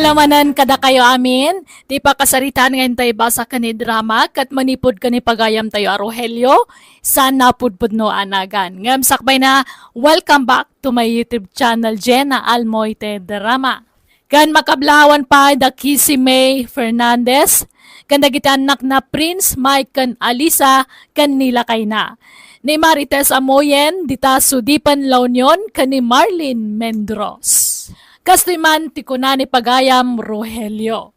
Alamanan kada kayo amin, di pa kasaritan ngayon tayo basa ka ni drama, kat manipod ka ni pagayam tayo Rogelio, sana pudpud no anagan. Ngam sakbay na, welcome back to my YouTube channel, Jenna Almoite Drama. Kan makablawan pa da Kissy May Fernandez, kan dagitanak na Prince Mike kan Alisa kan nila kay na. Ni Marites Amoyen, dita Sudipan La Union, kan ni Marlene Mendros. Kastiman ti kunani pagayam Rogelio.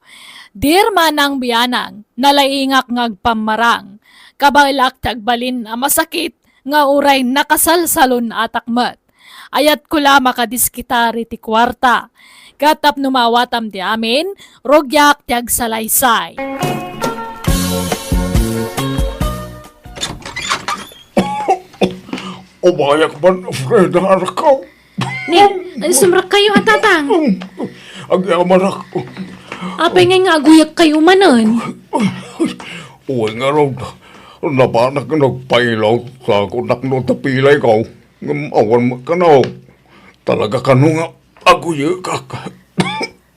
Dir manang biyanang, nalaingak ngagpamarang. Kabailak tagbalin a masakit, nga uray nakasalsalon atakmat. Ayat kula makadiskitari ti kwarta. Katap numawatam ti amin, rogyak ti agsalaysay. Umayak man, Fred, ang anak ko. Sumrak kayo atatang. Ang yaman ako. Apay nga aguyak kayo manon. Uy nga ron, nabanak na nagpailaw sa kunak no tapilay ko. Awan mo ka na. Talaga ka nung aguyak ka.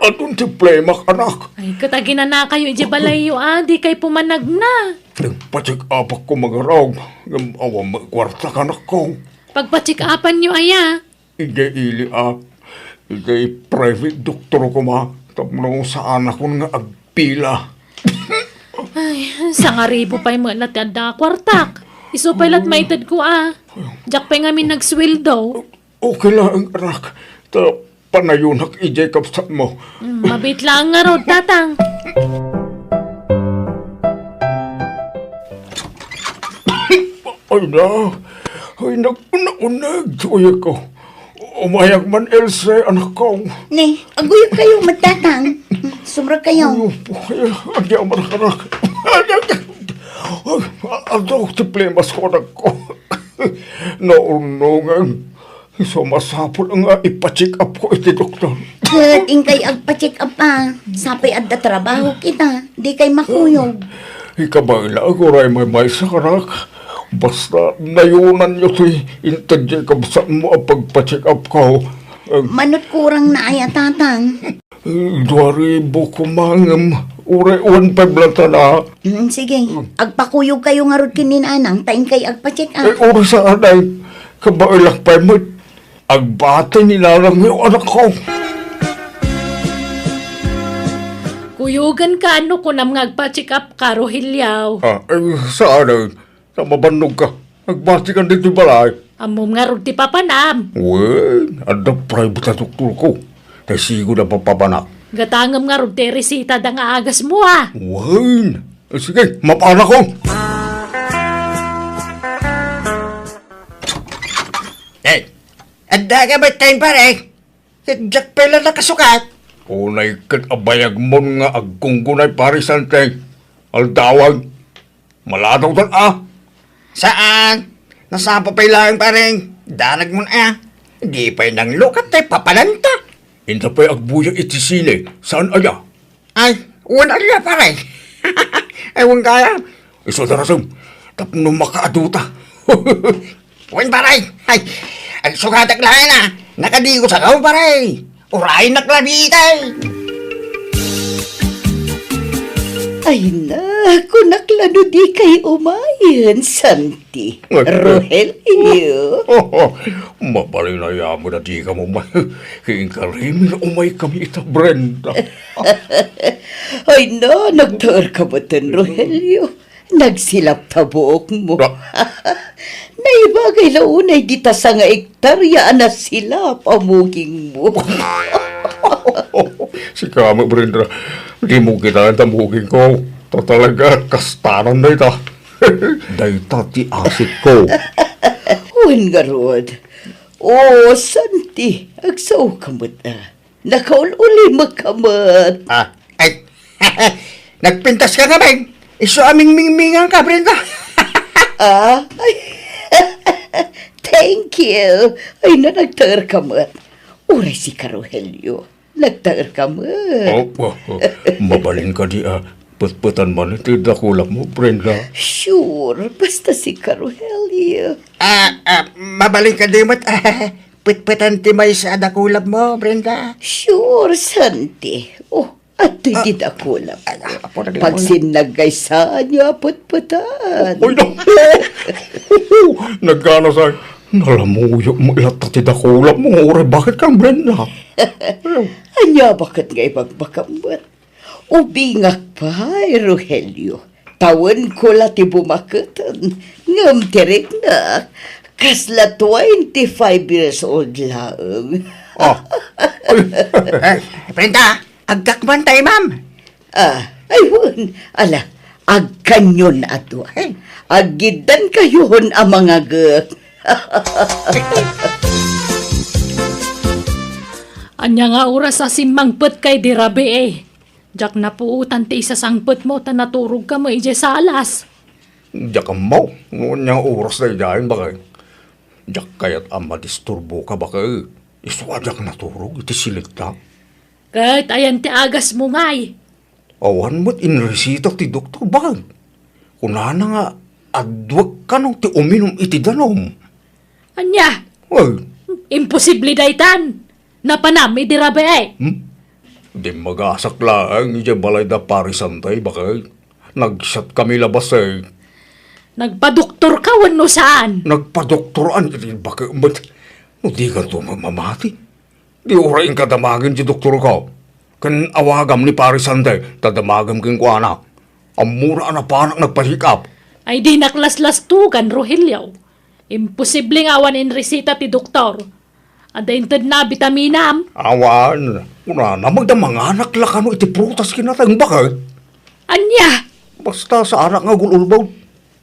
Atong si Playmak, anak. Ay, katagina na kayo ijabalayo di kay pumanag na. Nagpacheck up ako mag-araw. Awan mo kwarta ka na ko. Pagpatsikapan nyo aya. Ili private doktor ko ma. Tapno saan ako nga agpila. Ay, sangaribo pa'y mga natanda kwartak. Iso pa'y lat maitad ko Diyak pa'y ngamin nagsweldo. Okay lang, anak. Panayunak i-Jacob sa mo. Mabit lang nga rod, tatang. Ay, nagpunag suya ko. Umayak man, Elsa, anak ko. Ne, aguyo kayo, matatang. Sobra kayo. Ay, yaman ka na. Ano, si Plemas ko, anak ko. Naunungan. Sumasapol nga ipacheck up ko iti doktor. Kat ingkay agpa-check up Sapay adda trabaho kita. Di kay makuyog. Ikabaila ako ray may sa kanak. Basta nayunan nyo si intadya ka sa mo ang pagpa-check up ko. Manot kurang na aya, tatang. 2,000 ko mangam. Ure 1,500 lang tala. Sige, agpakuyog kayo nga rod kininanang. Taing kay agpa-check up. Ure sa anay. Kabaila pa mo. Agbate nilalang yung anak ko. Kuyugan ka ko nam ngagpa-check up ka, Rogelio. Saan? Sa mabanog ka. Agbate ka dito balay. Amom nga rod ti papanam. Well, ada private na doktor ko. Kasi siguro na papapanak. Gatangam nga rod ti resita da nga agas mo Well, sige, mapana ko. Anda ka ba tayo pare? Jack pala nakasukat. Unay kat abayag mo nga agkunggunay parisante. Aldawag. Malataw tan Saan? Nasapa pa ilang pareng. Darag mo na Hindi pa'y nang lukat tayo papalanta. Inta pa'y agbuyang itisine. Saan aya? Ay, wala na pare. Ewan kaya. Iso darasam. Tapno makaaduta. Wan pare. Ay, ang sukatak lang Nakadigo sa kaw pare. Urayin na klabitay. Ay na, kunaklano di kay umayan, Santi. Rogelio. Mabalay na yamo na di ka mo Kiinkarimi na umay kami ita, Brenda. Ay na, nagtaar ka ba tan, Rogelio? Nagsilap ta buok mo. Naibagay launay dita sa nga ektarya na sila pamuging mo. Si kama, Brenda. Di mo kita ang tamugin ko. Talaga, kastanan na ita. Dayta ti asik ko. Huwag nga, Rod. Oh, Santi, agsaw kamot Nakaululi magkamot. Ay, nagpintas ka naman. Iso aming mingmingan ka, Brenda. Ay, thank you. Ay na, nagtaar kamot. Uray si Rogelio. Nagtaar kamot. Mabalin ka di Putputan man iti dakulak mo, Brenda. Sure, basta si Rogelio. Mabalik ka dimot. putputan ti may sa adakulab mo, Brenda. Sure, Santi. Oh, at di dakulam. Apo, Pag sinagay sa niya, putputan. Uy, no! Nagkana sa nalamuyo mo ilata ti dakulap mo. Ure, bakit kang Brenda? Anya, bakit nga ibagbakamot? Ubingak pa, Rogelio. Tawan ko la ti bumakatan. Ngam tirik na. Kasla 25 years old lang. Ah, Brenda, agkakman tayo, ma'am. Ayun. Ala, agkanyon ato. Agidan kayon ang mga gek. Anya nga oras sa simangpet kay dirabe eh. Jak na puutan ti isa sangpet mo ta naturog ka mo ije sa alas. diyak ang mo. Noon niyang oras na idahin bakit? Diyak kaya't ama disturbo ka bakit? Iswadyak naturog, iti siligta. Kahit ayan ti agas mo ngay. Awan mo't inresita ti doktor bakit? Kunana nga, adwag ka nung ti uminom iti danom. Anya, Ay, imposible daytan. Napanami dirabe eh. di magasak lang, iti balay da parisantay bakit? Nagsyat kami labas eh. Nagpadoktor ka wano saan. Nagpadoktoran, iti bakit? Ba't, no di ka to mamamati? Di orain ka damagin ti doktor ka. Kan awagam ni parisantay, tadamagam king kuana. Ang mura na panak nagpasikap. Ay di naklaslastugan, Rogelio. Imposible nga awan in resita ti doktor. Adaintad na bitaminam. Awan, una na magdamanganak la kano iti prutas kinatang bakit? Anya, Basta sa anak nga gululbaw.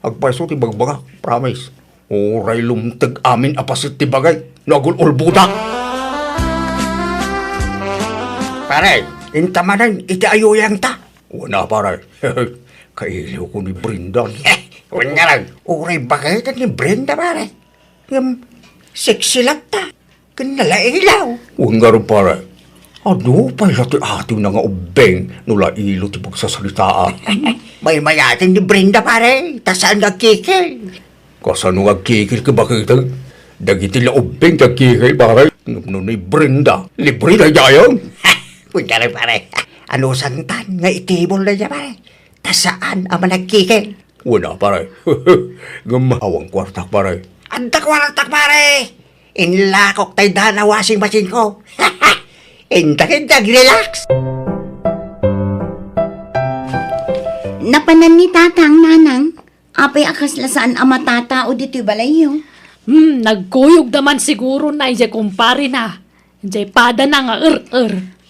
Agpaiso ti bagbaga, promise. Oray lumtag amin apasit ti bagay. Nagululbuda. Pare, intamanan, iti ayuyang ta. Wala pare. Kailiw ko ni Brenda. Huwag nga lang, uray bakit ni Brenda, pare? Sexy lang ta. Kanalailaw. Huwag nga rin pare. Ano pa sa ti atin na nga ubeng nula ilo ti pagsasalitaan. May mayating ni Brenda, pare. Tasaan nagkikil. Kasano nga kikil ka bakit? Dagiti la ubeng ka kikil pare. Ngumno ni Brenda. Libre na jayang. Huwag nga lang, pare. Ano santan nga itibol na niya, pare? Tasaan ang managkikil. Wala pare. Gamawang kwartak pare. Antak waratak, pare. Inlakok tayo na washing machine ko. Intak, relax. Napanan ni tatang nanang, apay akas lasaan ama tata o dito'y balayo. nagkuyog naman siguro na ije kumpare na. Ije pada na nga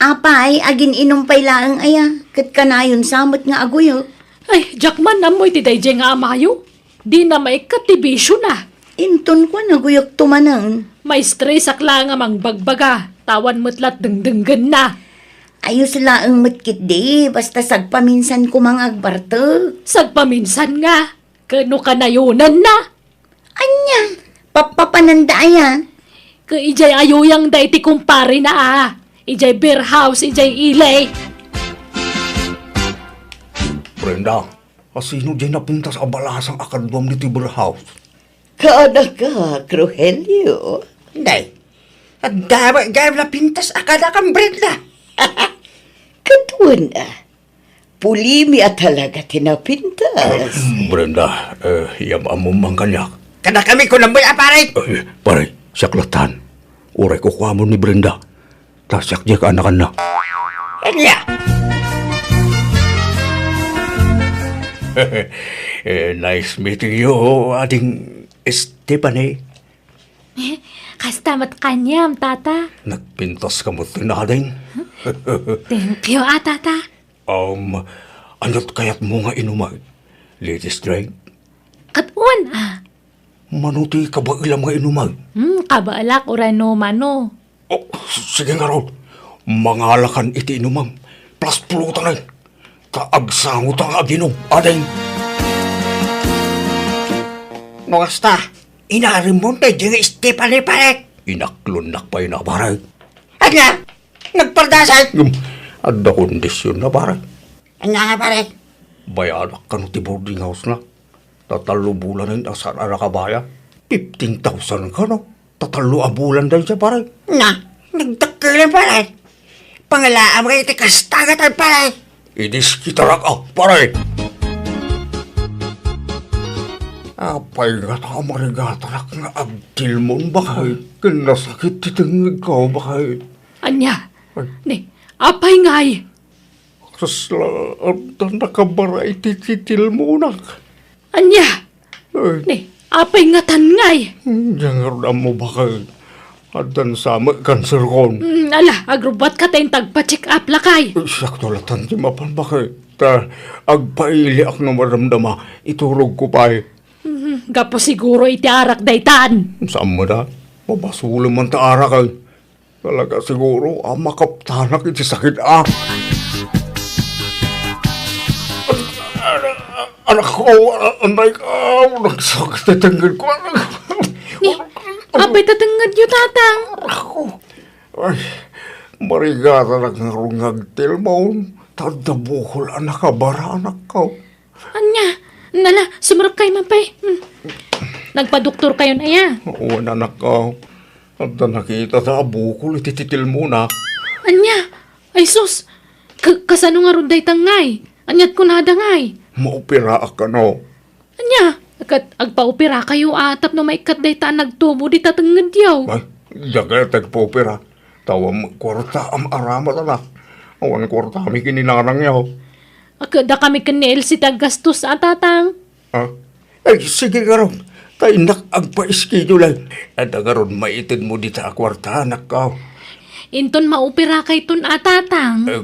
Apay, agin inumpay laang aya, kat kanayon samot nga aguyo. Ay, jakman na mo iti dayje nga amayo. Di na may katibisyo na. Inton ko naguyok tumanang. May stress akla nga mang bagbaga. Tawan mo't dengdenggen na. Ayos laang matkit di, basta sagpaminsan ko mga agbarto. Sagpaminsan nga. Kano kanayunan na. Anya, papapananda aya. Ka ijay ayuyang da iti kumpare na ah. Ijay beer house, ijay ilay. Brenda, asino dyan napinta sa abalasang akadwam ni Tibur House? Kaana ka, Rogelio. Hindi. At dapat gayam na pintas akada kang Brenda. Katuan pulimi at talaga tinapintas. Brenda, yamamong mang kanyak. Kada kami ko lang ba, pare? Pare, saklatan. Uray ko kuha mo ni Brenda. Tasyak diya ka anakan na. Anya? Nice meeting you, ading Stephanie. Kastamat kanyam, tata. Nagpintas ka mo tinading. Thank you, tata. Anot kayat mo nga inumay? Ladies drink? Katuan Manuti ka ba ilang nga inumay? Kabaalak urano mano. Oh, sige nga raw. Mangalakan iti inumang. Plus pulutan ay. Kaagsangot ang aginom. Ading. Basta, inarim mo na dyan Stephanie, pare. Inaklunak pa yun na pare. Anya? Nagpardasal? Adda kondisyon na pare. Anya nga, pare? Bayanak ka no ti boarding house na. Tatalo bulan na yung asar arakabaya. 15,000 ka no. tatalo abulan dahil siya pare. Na, nagtakilan pare. Pangalaan kayo tikastagatan pare. Idis kita rak pare. Apay nga tamarigatarak nga agtil mo bakay. Kinasakit titangig ka bakay. Anya, ni, apay ngay. Kasla, ang nakabaray tititil mo na. Anya, Ay, ni, apay nga tan ngay. Yang mo bakay. Adan sama cancer kon. Ala, agrubat ka tayong tagpa-check up lakay. Sakto latan ti mapan bakay. Ta, agpaili ak na maramdama. Iturog ko pa Gapo siguro iti arak daytan. Saan mo da? Mabasulo man taara kay. Talaga siguro, makaptanak iti sakit Anak ko, anay ka, nagsakit na tanggol ko. Ni, apay tatangad yu tatang. Ako, ay, marigata na nga rungagtil mo. Tadabuhol, anak ka, bara anak ko. Anya, nala, sumarap kayo mapay. Nagpa-doktor kayo na ya. Oo, anak ko. At nakita sa abukol, itititil mo na. Anya, ay sus, kasano nga ron daytang ngay. Anyat ko nada ngay. Maupira ka no. Anya, agpa-opera kayo atap na maikat daytaan nagtubo di tatangad yaw. Ay, jaga tagpupira. Tawam kwarta am aramat anak. Awan kwarta kami kininarang yaw. Agada kami kanil si tagastos at tatang. Ha? Ay, sige ka ron. Tayo agpa-schedule. At agaron maitid mo dito sa kwarta, anak ka. Inton maopera kay ton at tatang. Ay,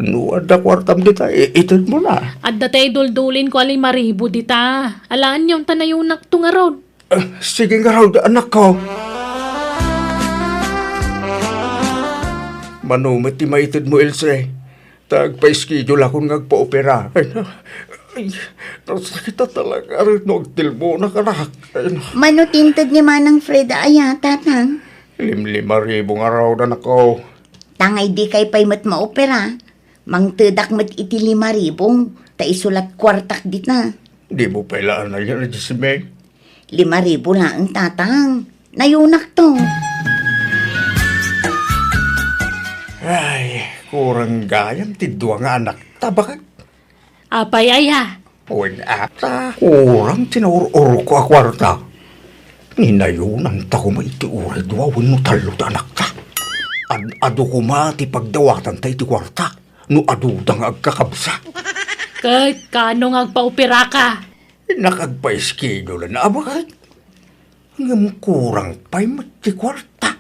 nuwad na kwartam dito, itid mo na. At datay duldulin ko alay maribo dita. Alaan yung tanayunak to nga ron. Sige nga ron, anak ko. Manumit ti maitid mo, Ilse. Tagpa-schedule akong nagpa-opera. Ay, nasakit na talaga rin nagtil mo na kanak. Manutintad ni Manang Freda aya, tatang. 5,000 nga raw na nako. Tangay di kay pay mat maopera. Mangtedak mat iti 5,000. Ta isulat kwartak dit na. Di mo pailaan na yan, Jessimae. 5,000 na ang tatang. Nayunak to. Ay, kurang gayam ti dua nga anak. Tabakan. Apay aya. Uwin ata. Kurang tinurur ko a kwarta. Ninayunan ta ko maiti uray dua wano talo ta anak ta. Ado ko ti pagdawatan ta iti kwarta. No adudang agkakabsa. Kahit kano nga agpa-opera ka. Nakagpa-schedule na abakit. Ngam kurang pa'y mati kwarta.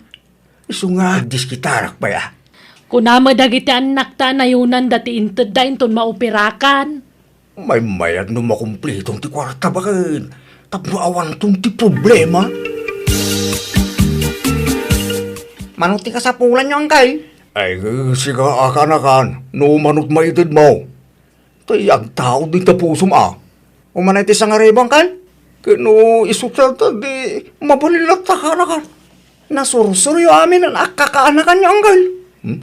Iso nga diskitarak pa ya. Kunama dagiti anak ta nayunan dati inted da inton maoperakan. May mayad no makumplitong ti kwarta bakit. Tapno awan tong ti problema. Manuti ka sa pulan nyo, Uncle. Ay, siga akanakan. No manot maitid mo. Tayag tao din tapusum Umanay ti sa nga ribo, Uncle. Kano isutalta di mabalilat akanakan. Nasursuryo amin ang akakaanakan nyo, Uncle.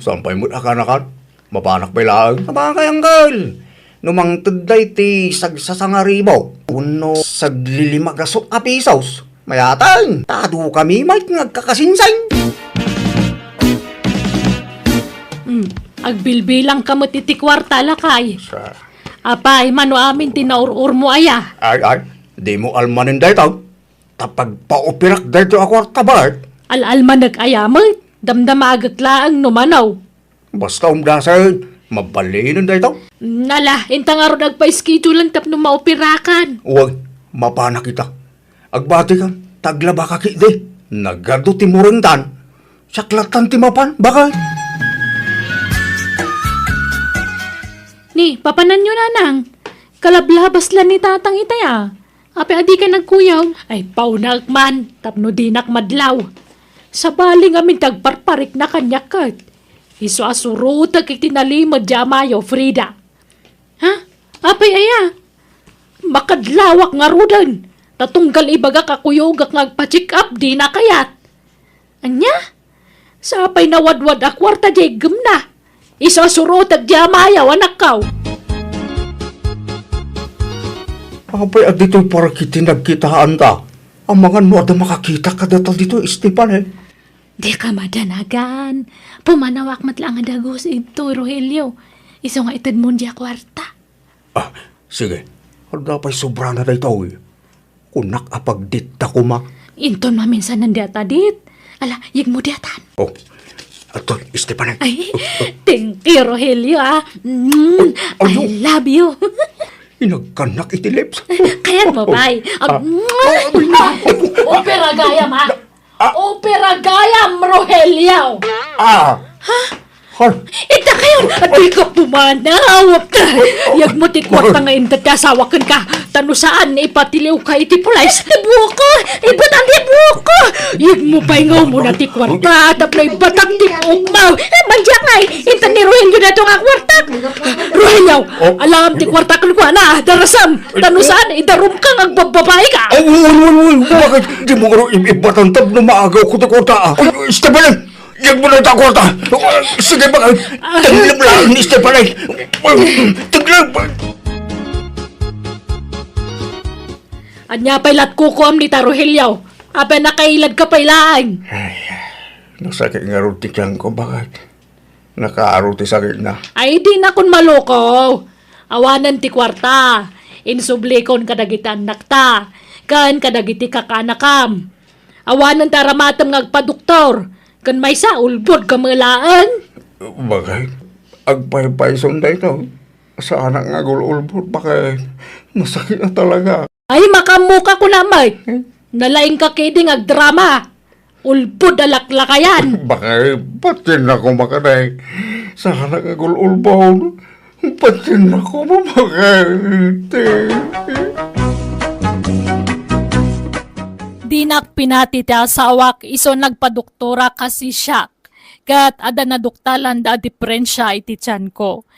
Sampay mo't akanakan. Mapanak pa ilaan. Sabagay, Uncle. Numang tuday ti sagsasanga ribo. Uno saglilimagasok a pisos. Mayatan, tado kami may ngagkakasinsay. Agbilbilang ka mo titi kwarta lakay. Sa... Apay, mano amin tinaurur mo aya. Ay, di mo almanin dito. Tapag paupirak dito ako tabat. Al-alman nag-aya mo. Damdamagak laang numanaw. Basta umdasan, mabalinan dito. Nala, inta nga ron agpa-schedule lang tapno maoperakan. Huwag, mapana kita. Agbati ka, taglaba ka kiti. Nagado ti murintan. Saklatan ti mapan, bakit? Ni, papanan nyo nanang. Kalablabas lang ni tatang itaya. Ape adi ka nagkuyaw. Ay, paunak man. Tapno dinak madlaw. Sa baling amin tagparparik na kanyakat. Iso asurutag ikitinalimod jamayo, Frida. Ha? Apay aya. Makadlawak nga rudan. Tatunggal ibaga kakuyogak ngagpa-check up di na kayat. Anya? Sa apay nawadwad akwarta jay na. Iso asurutag jamayaw anak kaw. Apay at dito'y para kiti nagkitaan ta. Ang mga nuwada makakita ka datal dito, Esteban eh. Di ka madanagan. Pumanawak matlang ang dagos ito, Rogelio. Iso nga itad mo diya kwarta. Ah, sige. Ano pa'y sobra na dito eh. Kunak apagdita ko ma. Inton maminsan ng diatadit. Ala, yig mo diatan. Oh, ato, Esteban eh. Ay, thank you, Rogelio, ah. Ano? I love you. Inagkanak iti lips. Kayan mo, bay. Opera gayam, ha? Opera gayam, Rogelio! Ah! Har, Ita kayo! Di ka pumanaw! Yag mo ti kwarta nga indat kasawakan ka. Tano saan ipatiliw ka iti pulays. Ibuo ko! Ibat ang ibuo ko! Yag mo paingaw mo na ti kwarta. Tapno ibatang ti umaw. Mandiyak nga intan ni Rogelio na ito nga kwarta. Rogelio! Alam ti kwarta kan ko na. Darasam! Tano saan idarum ka nga bababae ka. ay, bakit di mo karo ibatantab na maagaw ko ta kwarta ah? Esteban eh! Yan mo na ta kwarta! Sige ba, taglap lang ni Esteban eh! Taglap! Anya pa'y latkukom ni Rogelio. Ape nakailad ka pa'y laang. Nasakit nga rin tikyan ko, bakit? Nakaaro ti sakit na. Ay di na kun maloko. Awanan ti kwarta. Insublikon kadagitan nakta. Kan kadagiti kakanakam. Awanan taramatam ngagpaduktor. Kan may sa ulbod kamalaan. Bakit? Agpay-pay sunday to. Sa anak nga gululbot, bakit? Masakit na talaga. Ay makamuka ko na may. Nalaing ka kiding agdrama. Ulbod alaklakayan. Bakit? Patin ako makaday. Sa anak nga gululbot. Patin ako bakit? Dinak pinati ti asawak iso nagpadoktora kasi siyak. Kat ada na doktalan da diferensya iti tiyan ko.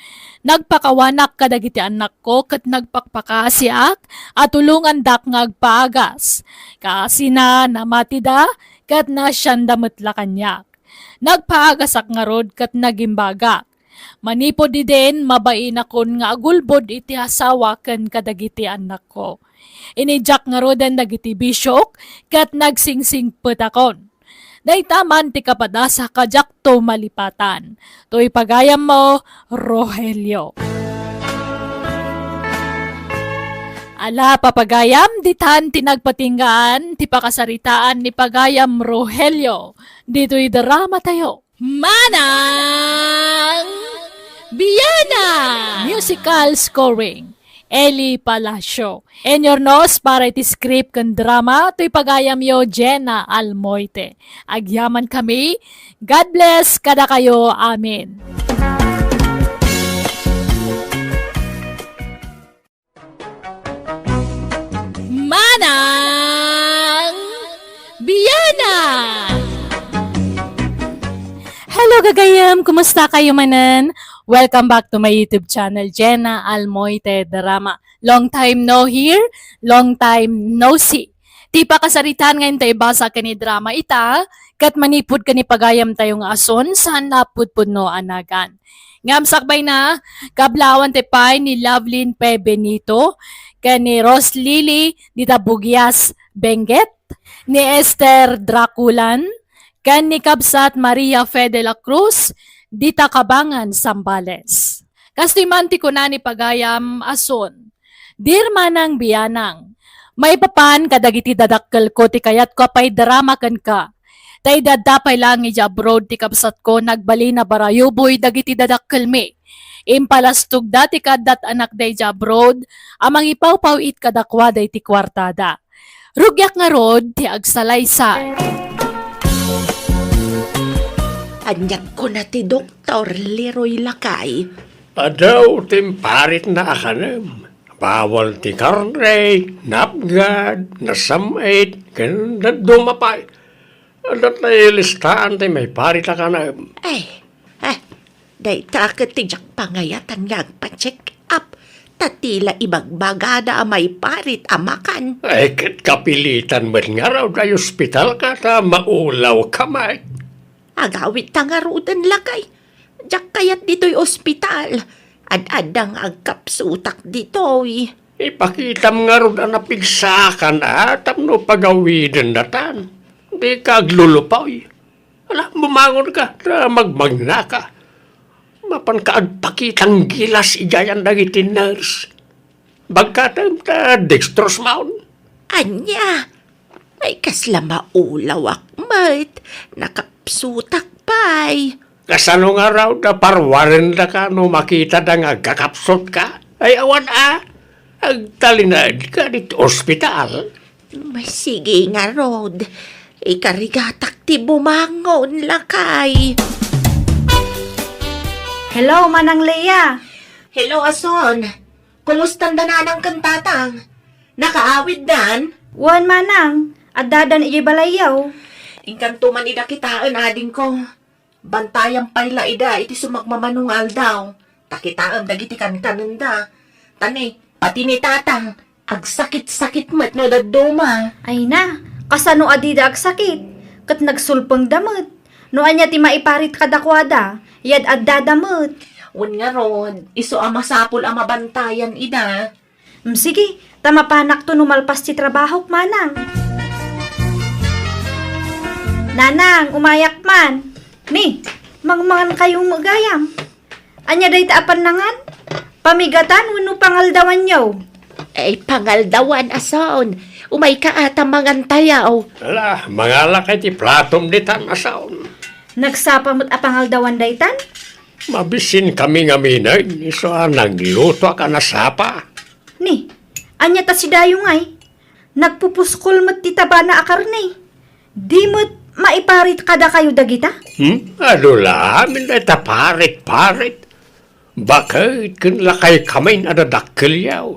Nagpakawanak kadagiti anak ko kat nagpakpakasiak at tulungan dak ngagpaagas. Kasi na namati da kat na siyan damatla kanyak. Nagpaagasak nga rod kat nagimbagak. Manipod di din mabain akon nga agulbod iti asawa ken kadagiti anak ko. Inijak nga roden dagiti bisyok kat nagsingsing petakon. Daitaman ti kapadasa kajak to malipatan. To'y pagayam mo, Rogelio. Ala papagayam, ditan tinagpatinggaan, ti pakasaritaan ni pagayam Rogelio. Dito'y drama tayo. Manang Biyana! Musical scoring. Eli Palacio. En your nose para iti script kan drama, to'y pagayam yo Jenna Almoite. Agyaman kami. God bless kada kayo. Amen. Manang Biyana! Hello gagayam! Kumusta kayo manan? Welcome back to my YouTube channel, Jenna Almoite Drama. Long time no hear, long time no see. Ti pa kasaritan ngayon tayo basa ka ni drama ita, kat manipod ka ni pagayam tayong ason, saan napudpud no anagan. Ngamsakbay na, kablawan te pay ni Lovelyn P. Benito, ka ni Ros Lily Dita Bugyas Benguet, ni Esther Draculan, kan ni Kabsat Maria Fe de la Cruz, Dita Kabangan Sambales. Kastimanti ko na ni pagayam ason. Dear Manang Biyanang, may papan kadagiti dadakkel ko ti kayat ko pay drama kan ka. Tay dadapay lang ija abroad ti kabsat ko nagbali na barayuboy dagiti dadakkel mi. Impalastog dati kadat anak day ja abroad, amang ipaw-paw it kadakwa day ti kwartada. Rugyak nga rod ti agsalaysay. Anyag ko na ti Dr. Leroy Lakay. Adaw timparit na akanem. Bawal ti karne, napgad, nasamait, ganda dumapay. Adat na ilistaan ti may parit na kanem. Day takot ti jak pangayatan ngagpa-check up. Tatila ibagbagada may parit amakan. Ay, kat kapilitan mo nga raw na ospital ka ta maulaw kamay. Agawit tangarudan lakay. Jak kayat dito'y ospital. Ad-adang agkapsutak dito'y. Ipakita mo nga ron na napigsakan tapno pagawidan datan. Di ka aglulupaw. Ala, bumangon ka, magmagna ka. Mapan ka agpakitang gilas igayan dagiti nurse. Bagkatam ta dextrose maun. Anya, may kasla maulaw akmat, nakapsutak pa'y. Kasano nga raw na parwarin na ka no makita na nga kakapsot ka? Ay awan agtalinad ka dito ospital. May sige nga, Rod. Ikarigatak ti bumangon lakay. Hello, Manang Leia. Hello, Ason. Kumusta na ng kantatang? Nakaawid dan? Wan, Manang. At dadan iji balayaw. Inkanto man ida kitaan ading ko. Bantayan pala ida iti sumagmamanungal daw. Takitaan dagiti kankananda. Tani, pati ni tatang, agsakit-sakit mat no daduma. Ay na, kasano adida ag sakit. Kat nagsulpang damot. No anya ti maiparit kadakwada. Yad ad dadamot. Un nga ron, iso amasapul amabantayan ida. Sige, tamapanak to numalpas ti trabaho, Manang. Nanang, umayak man. Ni, mangmangan kayong magayam. Anya day taapan nangan? Pamigatan, wano pangaldawan nyo. Ay, pangaldawan, Ason. Umay ka ata mangantayaw. Ala, mga lakay ti platom ditan asaon. Nagsapamot a pangaldawan daytan? Mabisin kami nga minay, iso nagluto ka na sapa. Ni, anya ta si Dayong ay. Nagpupuskol mo't titaba na akarne. Di mo't maiparit kada kayo dagita? Adula, minay ta parit-parit. Bakit kun lakay kamay na dadakkelyaw?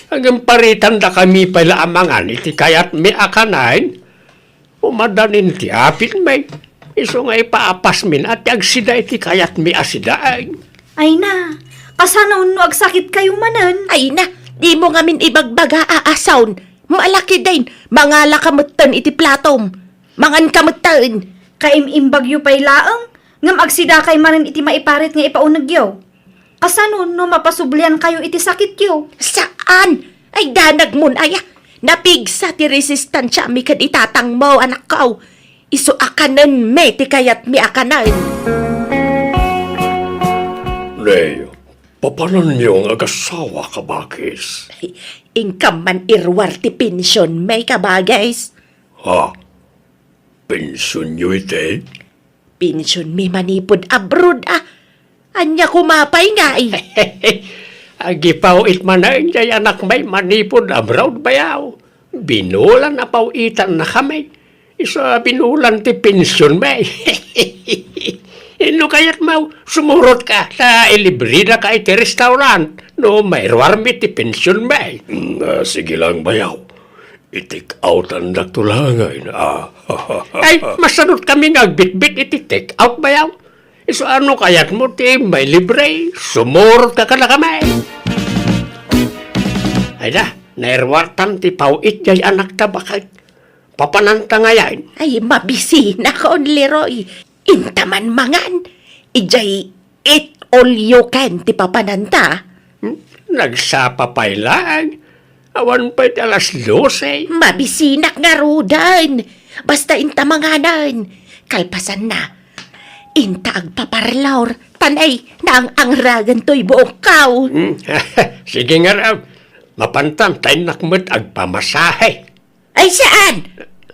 Hanggang paritan da kami pala amangan iti kayat mi akanain. Umadanin ti apit may. Iso nga ipaapas min at agsida iti kayat mi asidain. Ay na, kasano no agsakit kayo manan? Ay na, di mo nga min ibagbaga aasawn. Malaki din, mangala kamutan iti platom. Mangan kamutan. Kaim-imbagyo pa'y laang, ngam agsida kay manan iti maiparit nga ipaunagyo. Kasano no mapasublian kayo iti sakit yo? Saan? Ay danag mun aya. Napigsa ti resistansya mi kad itatang mo anak ko. Iso akanan me ti kayat mi akanan. Leo, papanan niyo ang agasawa ka bakis? Ingkam man irwar ti pensyon may kabagays. Ha? Pensyon niyo ite? Pensyon mi manipod abroad Anya kumapay nga Agipaw it man na injay anak may manipod abroad bayaw. Binulan na pawitan na kami. Isa binulan ti pensyon may. Ino kayat mau, sumurot ka sa ilibrida ka iti restaurant. No, mayroar mi ti pensyon may. Sige lang bayaw. I-take out ang nagtulangay na. Ay, masanot kami nagbitbit iti take out bayaw. Iso ano kayat mo ti may libre, sumurot ka na kami. Ay na, nairwartan ti pawit jay anak tabakag. Papananta ngayon. Ay mabisi na kon Leroy. Intaman mangan. Ijay eat all you can ti papananta. Nagsapa pa'y lang. Awan pa'y alas 12. Mabisinak nga rudan. Basta intamanganan. Kalpasan na. Inta agpaparlaur. Tanay na ang angragan to'y buong kaw. Sige nga raw. Mapantantay nakmat agpamasahe. Ay saan?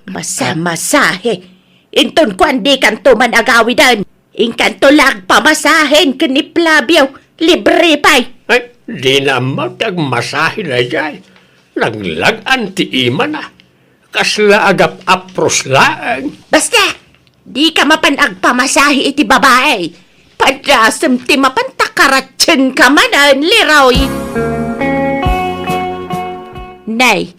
Masamasahe. Inton ko andi kanto man agawidan. Inkanto lag pamasahen kaniplavyaw. Libre pa'y. Ay, di naman agmasahe na dyan. Naglagan ti ima na. Kasla agap apros lang. Basta, di ka mapanag pamasahe iti babae. Padrasam ti mapantakaratsin ka manan, Leroy. Nay,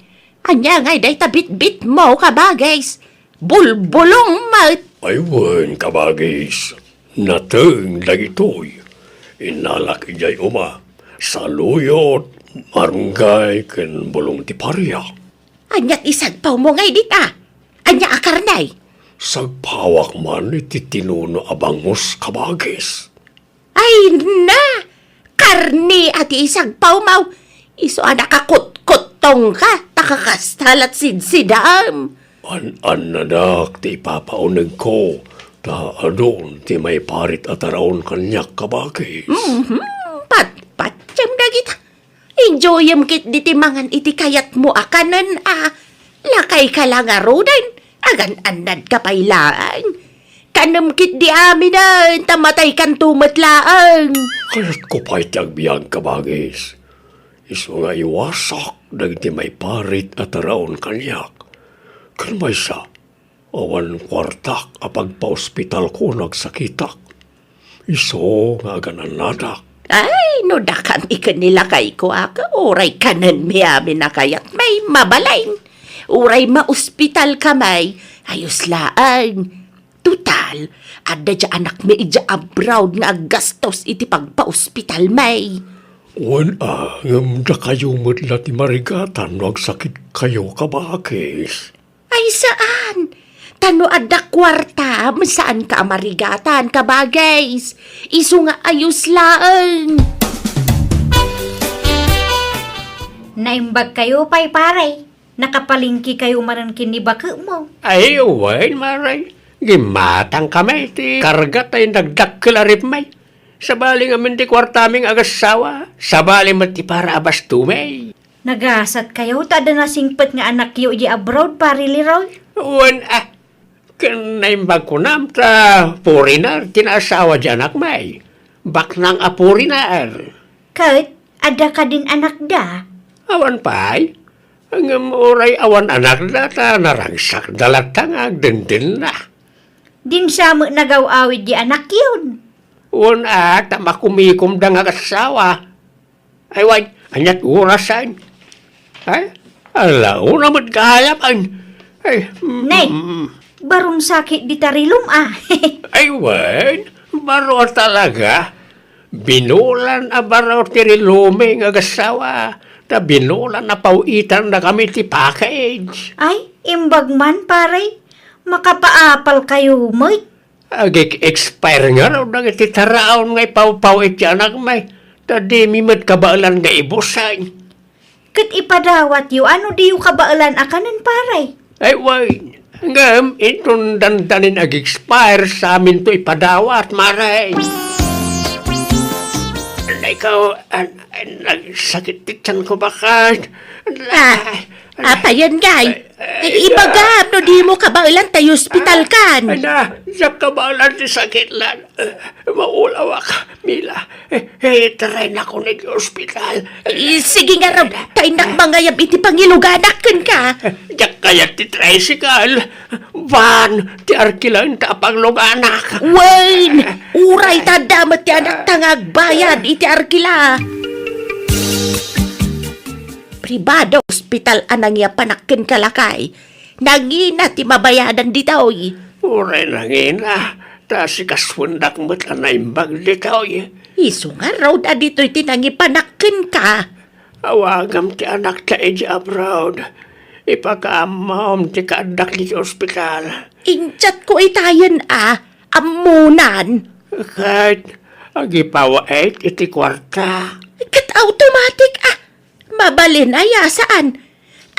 anya ngay day tabit-bit mo kabagays. Bulbulong mat. Aywan kabagis. Nateng dagitoy. Inalaki jay uma. Saluyot, marunggay, ken bulong ti pariya. Anya't isagpaw mo ngay dita. Anya akarnay. Sagpawak man iti tinuno abangos kabagis. Ay na! Karni at isagpaw mau. Iso nakakut-kut Tong ka, takakastalat sidsidam. Anak, ti papaunig ko. Ta adon, ti may parit at araon kanyak kabagis. Patpatyam na kita. Enjoyam kit diti mangan iti kayat mo akanan Lakay ka lang arudan. Agan anad ka pailaan. Kanam kit di aminan, tamatay kan tumatlaan. Kaya't ko pa'y tiyagbiyan kabagis. Iso nga iwasak, dagiti may parit at araon kanyak. Kan may sa, awan kwartak apag pa-ospital ko nagsakitak. Iso nga gananadak. Ay, no da kami kanila kay ko oray kanan mi amin na kayat may mabalain. Uray ma-ospital kamay, ayos laan. Tutal, ada dya anak mi ija abroad nga gastos iti pagpa-ospital may. Wan ngam da kayo matla ti marigatan, wag sakit kayo kabagis. Ay saan? Tano ada kwarta, saan ka amarigatan ka bagays? Isu nga ayos laan. Naimbag kayo, pay-paray. Nakapalingki kayo maran kinibaka mo. Ay, wan maray. Gimatang kamay ti karga tayo nagdakkelarip may. Sabali nga ti kwartaming agasawa. Sabali ti para abas tumay. Nagasat kayo, tada na singpet nga anak yu di abroad, pariliroy. Wan kanaimbag ko nam ta purinar tinasawa dyan anak may. Baknang apurinar. Kahit, ada ka din anak da. Awan pay. Ang oray awan anak da ta narangsak dalatang agdendin na. Din siya mo nagaw-awid di anak yun. Wan tama kumikom da nga kasawa. Ay wan, anyat urasan. Ay, alaw naman kahayapan. Ay, Nay, barong sakit di tarilum ay wan, baro talaga. Binulan baro tirilume nga kasawa. Ta binulan na pauitan na kami ti package. Ay, imbag man, paray. Makapaapal kayo, moy. Expire nga raw na iti taraon ngay pau-pau iti anak may. Ta di mimat kabaalan nga ibusan. Kat ipadawat yu, ano di yu kabaalan akanan, paray? Ay way, ngam itong dandanin ag-expire sa amin to ipadawat, maray. Ikaw, nagsakit tiyan ko baka. Apa yan, gay? Ibagam, no di mo kabailan tayo ospital kan. Sa kabalan ti sakit lang. Maulawa ka, Mila. Try na ko nag-hospital. Sige nga raw, tayo nakmangayab iti pangiluganak ka. Diyak kaya ti tricycle. Van, ti arkilan ta pangluganak. Wayne, uray tadamat ti anak tangag bayad iti arkila. Pribado ospital anang ya panakken kalakay. Nangina ti mabayadan ditoy. Uray nangina. Ta si kaswendak mo't ka naimbag ditoy. Isu nga raw da dito'y tinangi panakken ka. Awagam ti anak ta edi abroad. Ipakaamam ti kaadak di ospital. Injat ko itayan amunan. Kahit agipawait iti kwarta. Kat automatic mabalin saan?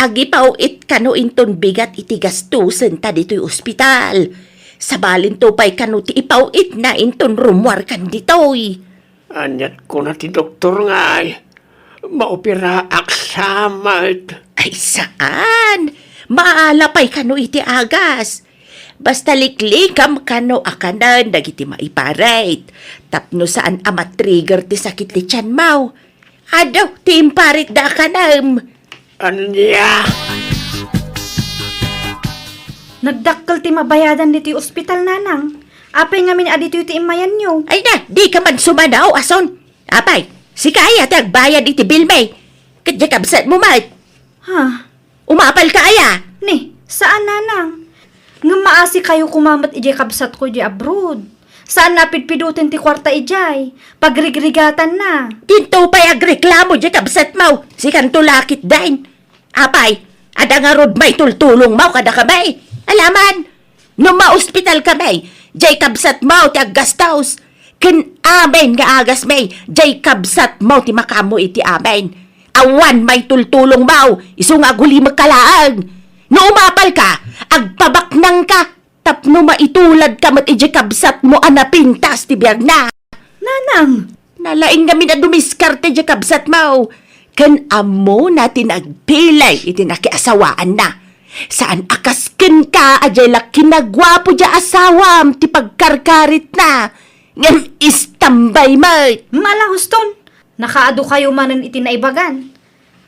Agipawit kano inton bigat iti gastusen ta dito'y ospital. Sabalin to pa'y kano ti ipawit na inton rumwar kan dito'y. Anyat ko na ti doktor nga ay. Maopera aksamat. Ay saan? Maalapay kano iti agas. Basta liklikam kano akanan dagiti maiparate. Tapno saan trigger ti sakit ti tiyan mau. Adaw, ti imparit da kanam. Anya? Nagdakkel ti mabayadan diti ospital, nanang. Apay ngamin adito ti imayan nyo. Ay na, di ka man sumanaw, ason. Apay, si kaya ti agbayad iti bill may. Kadya kabsat mo, mat. Ha? Umapal ka aya. Ni, saan, nanang? Nga maasi kayo kumamat ijay kabsat ko di abroad. Saan napidpidutin ti kwarta ijay? Pagrigrigatan na. Tinto pa'y agreklamo di kabsat mo. Si kanto lakit dain. Apay, ada nga rod may tultulong mo kada kamay. Alaman, nung ma-hospital kamay, jay kabsat mo ti aggastaus. Ken amen nga agas may, jay kabsat mo ti makamo iti amen. Awan may tultulong baw, iso nga guli magkalaang. No umapal ka, agpabaknang ka, tapno maitulad ka mat kabsat mo anapintas ti biyag na. Nanang, Nalaing kami na dumiskarte di kabsat mo. Kan amo natin agpilay iti nakiasawaan na. Saan akasken ka ajay laki nagwapo di asawam ti pagkarkarit na. Ngam istambay mo. malahuston. Nakaado kayo manan iti naibagan.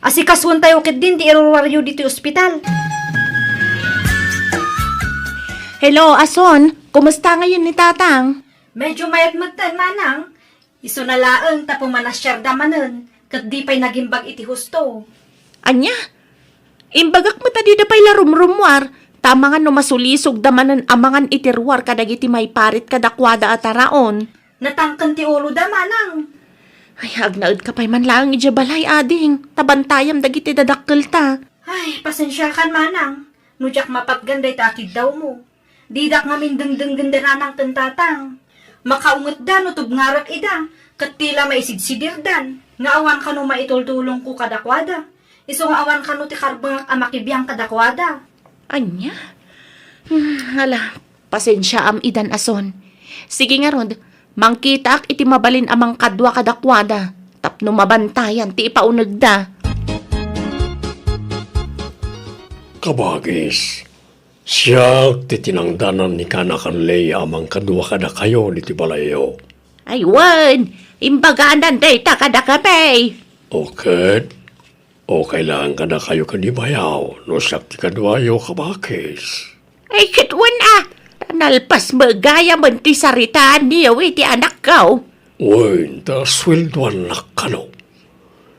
Asikasuan tayo kit din ti irurwaryo dito ospital. Hello, Ason. Kumusta ngayon ni Tatang? Medyo mayat magtan, manang. Iso na laeng tapo manasyar damanen. Kat di pa'y nagimbag iti husto. Anya? Imbagak mo tadi da pa'y larumrumwar. Tama nga no masulisog damanan amangan itirwar kadagiti may parit kadakwada at araon. Natangkan ti ulo da, manang. Ay, agnaud ka pa'y man lang ijabalay ading. Tabantayam dagiti dadakkel ta. Ay, pasensya kan, manang. Nujak mapatganday takid daw mo. Didak ngamin dengdeng genderanang tentatang. Makaungot da no tubngarak ida. Kat tila maisidsidir dan. Nga awan ka no maitultulong ko kadakwada. Iso nga awan ka no ti karbangak amakibiyang kadakwada. Anya? Hala, pasensya am idan Ason. Sige nga rod, mangkita ak iti mabalin amang kadwa kadakwada. Tapno mabantayan ti ipaunag da. Kabagis, siya ti tinangdanan ni kanakan lay amang kadwa kada kayo ni ti balayo. Ay, wan! Imbaganan day ta kadakapay. Okay. O kailangan kada kayo kanibayaw no siya ti kadwayo kabagis. Ay, kitwan nalpas magaya man ti saritaan niyo iti anak ko. Uy, ta sweldoan na kano.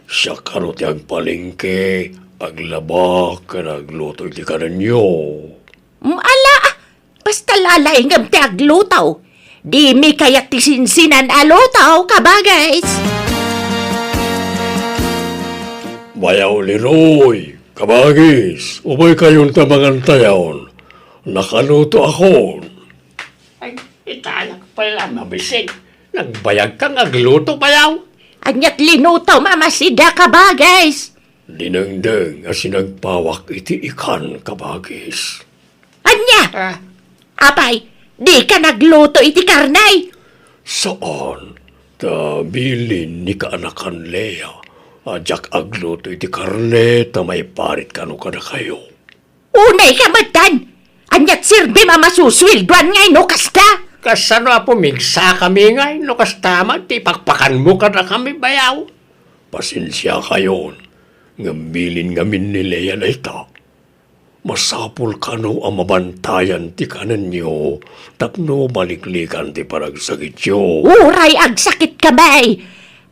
Siya kano ti agpalingke, aglabak, agluto iti kanan nyo. Ala, basta lalaingam ti aglutaw. Di mi kaya't ti sinsinan alutaw, kabagay. Bayaw Leroy, kabagis, ubay kayong tabangan tayaw. Nakaluto ako. Ay, itanak pala mabisig. Nagbayag kang agluto bayaw. Anyat linutaw mamasida, kabagay. Dinengdeng as nagpawak iti ikan kabagis. Anya? Apay, di ka nagluto iti karnay. Saan? Ta bilin ni kaanakan Lea. Ajak agluto iti karne ta may parit kano kada kayo. Unay ka matan. Anyat sirbi mamasuswilduan ngay no kasta. Kasano apo migsa kami ngay no kastaman ti pakpakan mo kada kami bayaw. Pasensya kayon. Ngabilin ngamin ni Lea na ita. Masapul kano ang mabantayan ti kanan nyo. Tapno maliklikan ti paragsakit nyo. Uray ag sakit ka bay.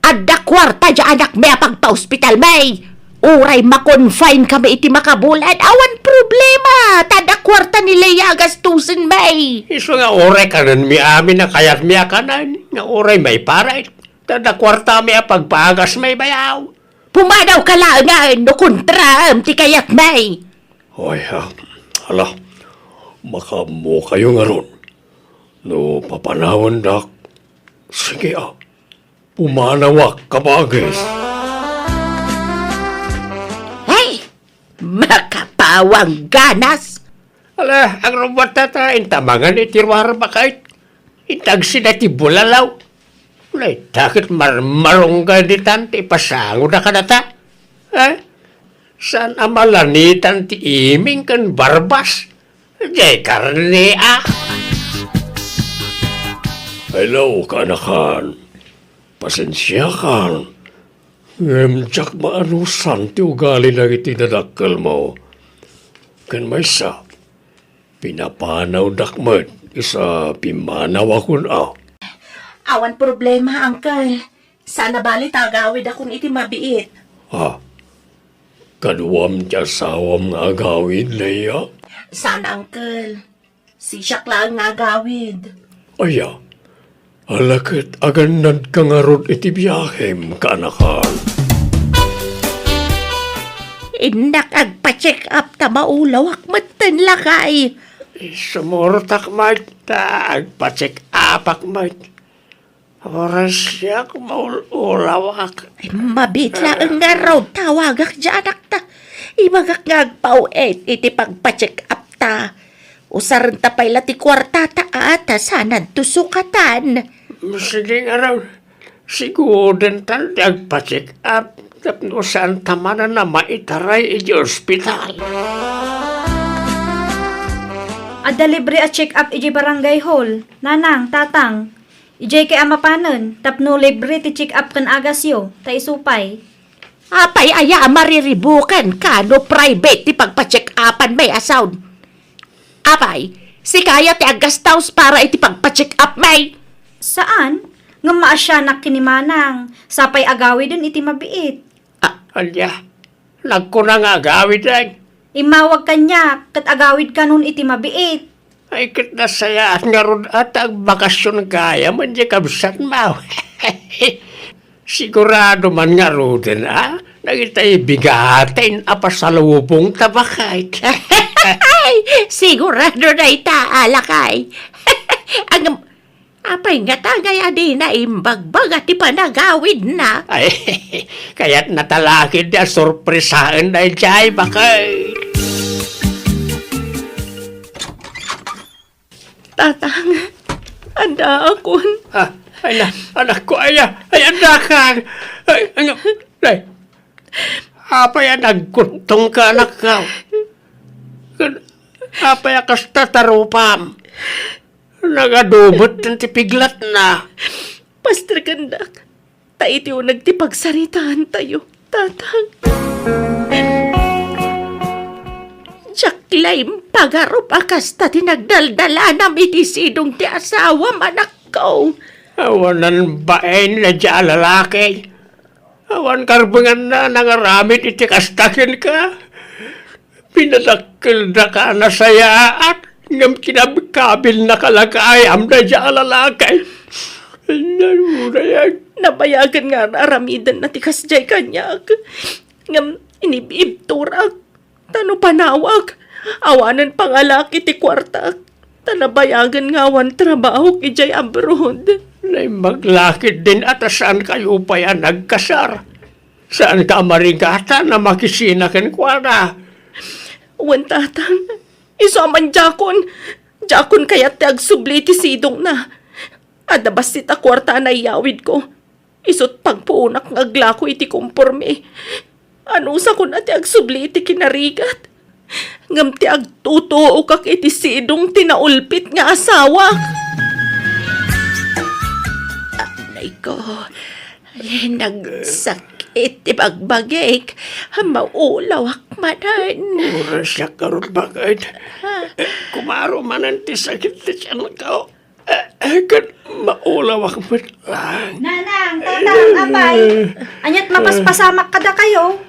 Adda kwarta dya anak may pagpa-hospital bay. Uray makonfine kami iti makabulan. Awan problema. Tada kwarta ni Lea gastusin bay. Iso nga oray kanan mi amin na kayat mi akanan. Nga oray may paray. Tada kwarta mi pagpagas may bayaw. Pumadaw ka lang nga no kontra ti kayat bay. Hoy ha, hala, makamo kayo nga ron. No papanawan dak, sige pumanawak kabagis. Hey, makapawang ganas. Ala, ang robot tata, intamangan itirwar bakait. Intag sila ti bulalaw. Ulay, takit marmarong ka di tante, pasango na ka nata. Saan amalanitan ti iming kan barbas? Jay karne Hello, kanakan. Pasensya kan. Tsak maanusan ti ugali na itinadakkel mo. Kan may sa, pinapanaw dakmet, isa pimanaw akon Awan problema, Uncle. Sana bali tagawid akong iti mabiit. Kaduam ti asawam nga agawid, Lea? Sana, Uncle. Si Siak lang nga agawid. Aya, alakit aganad ka nga rod iti biyahem, kanakan. Inak agpa-check up ta maulaw akmatan lakay. Sumurtak, Mart, agpa-check up, Mart. Oras siya maulawak. Ay, mabitla ang nga raw, tawagak dyan ta. Ibagak nga agpauet, iti pagpa-check up ta. Usaran ta pala ti kwarta ta ata sanad tusukatan. Sige nga raw, siguro din tal agpa-check up. Tapno saan tamanan na maitaray iti ospital. Adda libre a check-up iji barangay hall. Nanang, tatang. Ijay kay amapanen. Tapno libre ti check-up kan agasyo. Ta isupay. Apay aya mariribukan ka no private ti pagpa-check upan may asaw. Apay, si kaya ti agastaws para iti pagpa-check up may. Saan? Nga maasyanak kinimanang. Sapay agawi din iti mabiit. Alya, nagkuna nga agawid ay. Imawag kanya, kat agawid ka nun iti mabiit. Ay kit nasaya at nga ron at ang bakasyon kaya man di kabsat mo. Sigurado man nga ron din ha. Nagitay bigatin apasalubong tabakay. Ay, sigurado na itaalakay. Ang apay nga tagay adi na imbagbag at ipanagawid na. Ay, kaya't natalakid niya sorpresaan na jay bakay. Tatang, anda akon. Ay, anak ko, ay, anak ka. Ay, apay, nagkuntong ka, anak ka. Apay, kasta tarupam. Nagadubot ng tipiglat na. Pastor Gandak, tayo tiyo nagtipagsaritaan tayo, tatang. Jaklaim, pagarup akas ta tinagdaldala na mitisidong ti asawa manak ko. Awanan baen na dya lalaki. Awan karbangan na nangaramit iti kastakin ka. Pinadakil na ka na saya at ngam kinabikabil na kalagayam na dya lalaki. Ano na yan? Nabayagan nga na aramidan na tikas jay kanyak. Ngam inibib turak. Tano panawag. Awanan pangalaki ti kwarta. Tanabayagan nga wan trabaho ki jay abroad. Nay maglakid din at saan kayo pa yan nagkasar? Saan ka marigata na makisinakin kwa na? Wan tatang, isoman jakon. Jakon kaya ti agsubli ti sidong na. Adabas ti takwarta na iyawid ko. Isot pagpuunak ng aglako iti kumporme. Ano sa ko na ti agsubli iti kinarigat. Ngam ti agtutuo kak iti sidong tinaulpit nga asawa. Anay ko, nagsakit ti pagbagik. Maulaw akmanan. Mura siya karoon bakit? Kumaro man ang tisakit ti siya na kao. Kan maulawak mo lang. Nanang, tatang, apay. Anyat mapaspasamak kada kayo.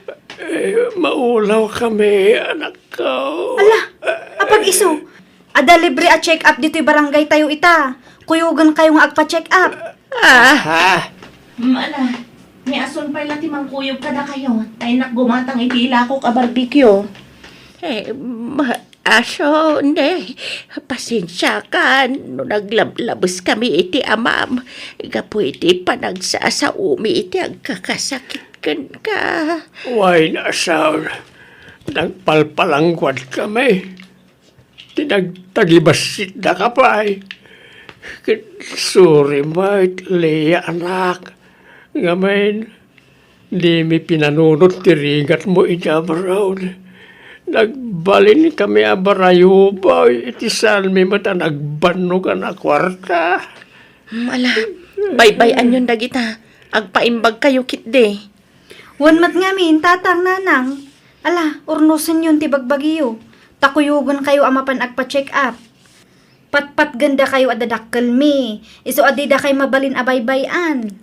Maulaw kami, anak ko. Ala, apag iso. Ada libre a check up dito barangay tayo ita. Kuyugan kayo nga agpa-check up. Ha? Mala, may ason pa lati mangkuyog ka na kayo. Tayo gumatang itila ko ka barbecue. Aso, hindi. Pasensya ka. No naglablabos kami iti amam. Gapo iti panagsasaumi iti agkakasakit ka. Why na sound? Nagpalpalangkwad kami. Tinagtagibasit na ka pa eh. Sorry, mate. Leia, anak. Ngayon, di mi pinanunod tiringat mo ijabaraw. Nagbalin kami abarayo ba? Iti salmi mo ta nagbano ka na kwarta. Mala, baybayan yun dagita. Agpaimbag kayo kitde. Wan mat ngamin, tatang, nanang. Ala, urnosin yun ti bagbagiyo. Takuyugan kayo amapan agpa-check up. Patpat ganda kayo adadakkel mi. Iso adida kay mabalin abaybayan.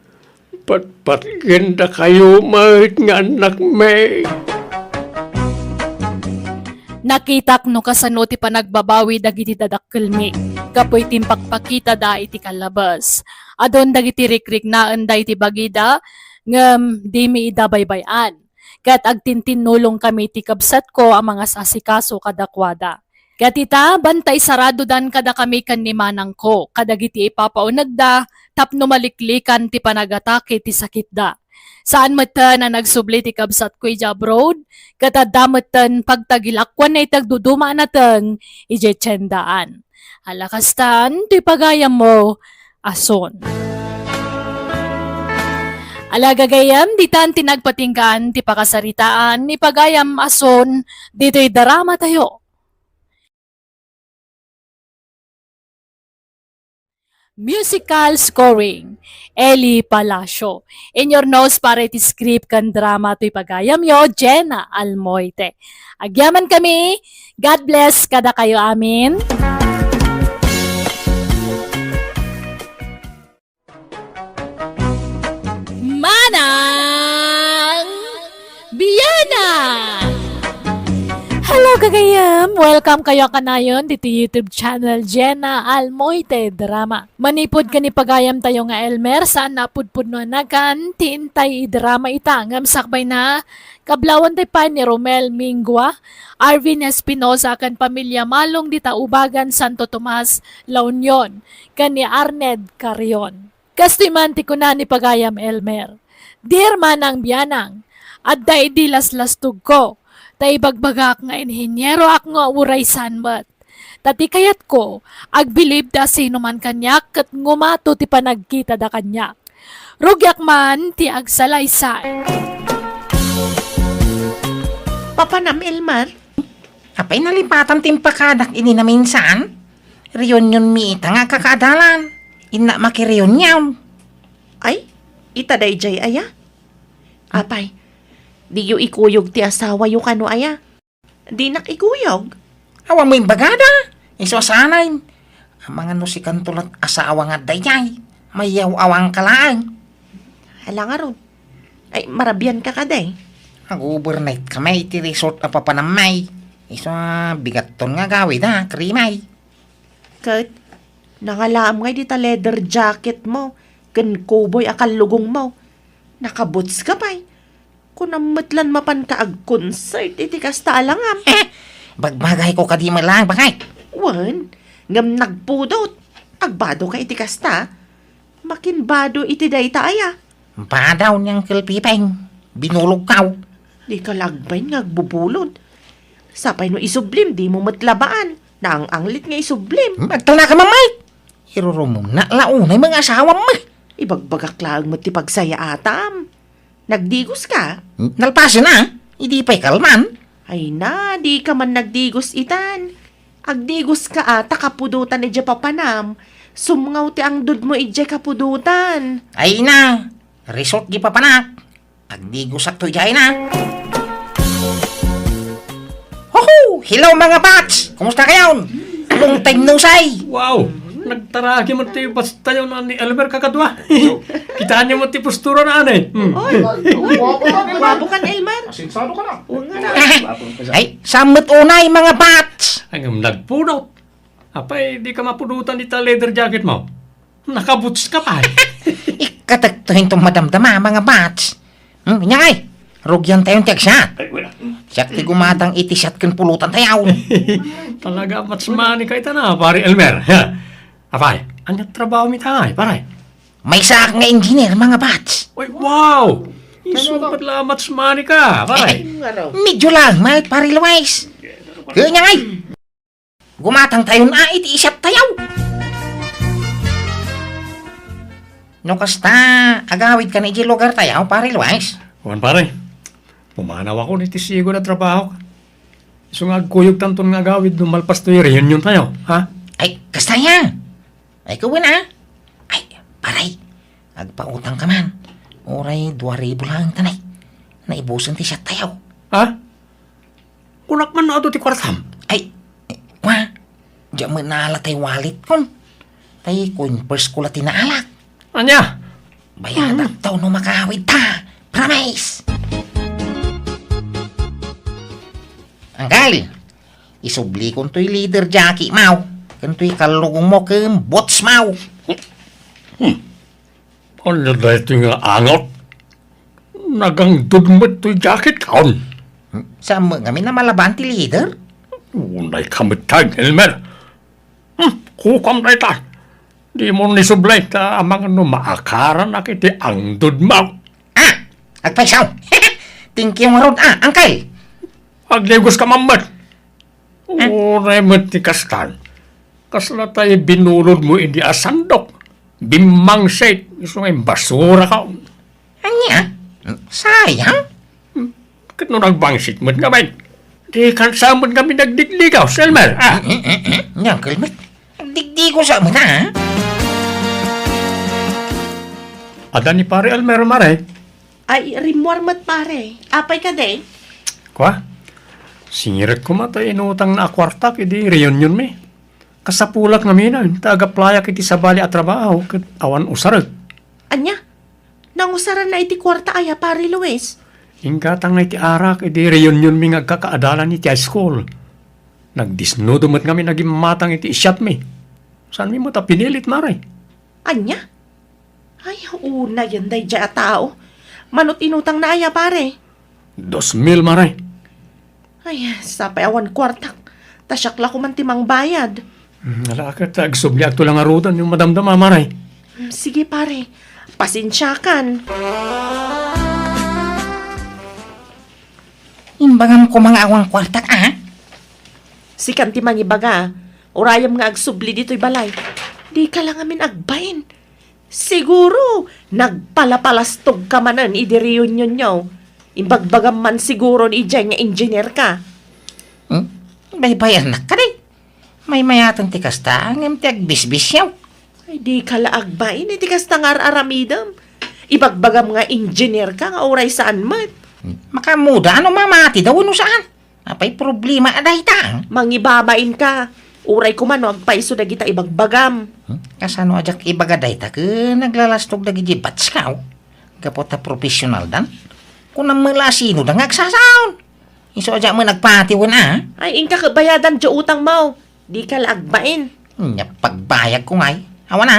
Patpat ganda kayo, mate, nga anak may. Nakitak no kasano ti panagbabawi dagiti dadakkelmi. Kapoy timpakpakita da iti kalabas. Adon dagiti rikrik na anday ti bagida ngem di mi idabaybayan. Kat agtintinulong kami ti kabsat ko ang mga sasikaso kadakwada. Gatita, bantay sarado dan kada kami kan ni manang ko. Kadagiti ipapaunag da, tapno maliklikan ti panagatake ti sakit da. Saan matan na nagsubli ti kabsat ko ija abroad, katadamatan pagtagilakwan na itagduduma natin ije-tsyendaan. Alakastan, ti pagayam mo, ason. Alagagayam, ditan tinagpatinggan, ti pakasaritaan, ni pagayam ason, dito'y darama tayo. Musical scoring, Eli Palacio. In your nose para iti script kan drama to'y pagayam yo, Jenna Almoite. Agyaman kami, God bless kada kayo amin. Manang Biyana! Hello kagayam! Welcome kayo kanayon dito YouTube channel Jenna Almoite Drama. Manipod ka ni pagayam tayo nga Elmer saan napudpud no nagan tintay drama ita ngam sakbay na kablawan tay pa ni Romel Mingua, Arvin Espinosa kan pamilya Malong dita Ubagan Santo Tomas, La Union, kan ni Arned Carrion. Kastiman ti kuna ni pagayam Elmer. Dear Manang Biyanang, adda idi laslastug ko. Tay bagbagak nga inhinyero ak nga uray sanbat. Tati kayat ko, agbilib da sino man kanyak kat ngumato ti panagkita da kanyak. Rugyak man ti agsalaysay. Papanam, Elmer. Apay nalipatan timpakadak ini na minsan. Reunion mi ita nga kakadalan. Ina makireunyaw. Ay, itaday jay aya. Apay, di yu ikuyog ti asawa yu kano aya. Di nak ikuyog. Awa mo yung bagada. Iswasanay. Ang mga nusikan tulad asawa nga dayay. Mayaw awang kalaan. Hala nga ron. Ay, marabyan ka kaday. Mag-overnight kami iti resort na papanamay. Isa bigat ton nga gawid ha, krimay. Kat, nangalaam nga di ta leather jacket mo. Kan kuboy akal lugong mo. Nakaboots ka pa'y. Kung namatlan mapan ka ag concert, iti kasta alangam. Bagbagay ko kadi lang, bakay. Wan, ngam nagpudot. Agbado ka iti kasta. Makinbado iti dayta aya. Padaw niyang kilpipeng. Binulog kaw. Di ka lagbay nga agbubulod. Sapay no isublim, di mo matlabaan. Na ang anglit nga isublim. Magtala ka mamay. Irurumom na launay mga asawa mo. Ibagbagak lang mo ti pagsaya atam. Nagdigos ka? Nalpasin na. Hindi pa'y kalman. Ay na, di ka man nagdigos itan. Agdigos ka ata kapudutan ije papanam. Sumngaw ti ang dud mo ije kapudutan. Ay na. Resort di pa panak. Agdigos at tuyay na. Hoho! Hello mga bats! Kumusta kayo? Long time no say. Wow! Nagtaragi mo ti basta yun ni Elmer kakadwa. Kitaan niyo mo ti postura na anay. Oy, wabo kan Elmer. Asinsado ka na. Ay, samot unay mga bats! Ang nagpudot. Apay, di ka mapudutan ita leather jacket mo. Nakaboots ka pa. Ikatagtuhin tong madamdama mga bats. Nyay, rugyan tayong tiyagsat. Siyak ti gumatang itisat kan pulutan tayaw. Talaga matsmani ka ita na, pari Elmer. Apay, anyang trabaho mi tayo, pare? May sak nga engineer mga bats. Uy, wow! Isupat lang matsmani ka, pare. Medyo lang, may pari Luwais. Kaya nyay, gumatang tayo na itisat tayaw. No kasta, agawid ka na iji lugar tayaw, pari Luwais. Juan, pare. Pumanaw ako ni tisigo na trabaho ka. So nga kuyog tanton nga gawid dumalpas to yung reunion tayo, ha? Ay, kasta yan. Ay, kawin ha. Ay, paray. Agpautang ka man. Oray, 2,000 lang tanay. Naibusan ti siya tayaw. Ha? Kunak man na ito ti kwartam. Ay, wa. Diyan mo nalatay wallet kon. Tay, kun first ko lati naalak. Anya? Bayadak daw no makawid ta. Promise. Anggal, isubli kon to'y leader Jackie mau. Kan to'y kalugong mo kem bots mau. Ano na ito nga angot? Nagang dudmot to'y jacket kaon. Sa mga kami na malaban ti leader? Unay kamitag, Elmer. Kukam na ita. Di mo nisublay ta amang maakaran na kiti ang dudmaw. Agpaisaw. Thank you marod, Uncle. Aglegos ka mamat. Unay mo't ti kastan. Kasla tayo binulod mo hindi asandok. Bimang set. Gusto nga basura ka. Anya? Sayang. Kat no nagbangsit mo't nga ba? Di kan samot kami nagdigligaw, Selmer. Uncle, digdi ko sa mga, Ada ni pare Elmer Mare. Ay, rimwar mat pare. Apay ka de? Kwa? Singiret ko matay inutang na akwarta kiti reunion mi. Kasapulak namin na, taga-playa kiti sabali at trabaho, kat awan usarag. Anya? Nangusaran na iti kwarta aya pare Luis. Ingkatang na iti arak, iti reunion mi nga kakaadalan iti high school. Nagdisnudo mat kami naging matang iti isyat mi. Saan mi mo ta pinilit, Mare? Anya? Ay, una yan day dya tao. Manot inutang na aya pare. 2,000, Mare. Ay, sapay awan kwartak. Tasyakla ko man timang bayad. Nalakat, agsubli to lang arutan yung madamdama, Mare. Sige pare, pasensyakan. Imbangam ko mga awang kwartak, Si kanti mangibaga, urayam nga agsubli dito'y balay. Di ka lang amin agbain. Siguro, nagpalapalastog ka manan idi reunion nyo. Imbagbagam man siguro ni Ijay nga engineer ka. Baybayan na ka di. May mayatan ti kasta, ang ti agbisbis yaw. Ay, di ka la agbain, iti kasta nga aramidam. Ibagbagam nga engineer ka nga uray saan mat. Makamuda, ano mamati daw, ano saan? Apay problema aday ta. Mangibabain ka. Uray ko man, agpaiso na kita ibagbagam. Kasano ajak ibagaday ta, ke naglalastog na gijibats ka, kapot ta professional dan. Kung namala sino da ngagsasaon. Iso ajak mo nagpatiwan, Ay, ingka kabayadan dya utang mo. Di ka la agbain. Pagbayag ko ngay. Awan na.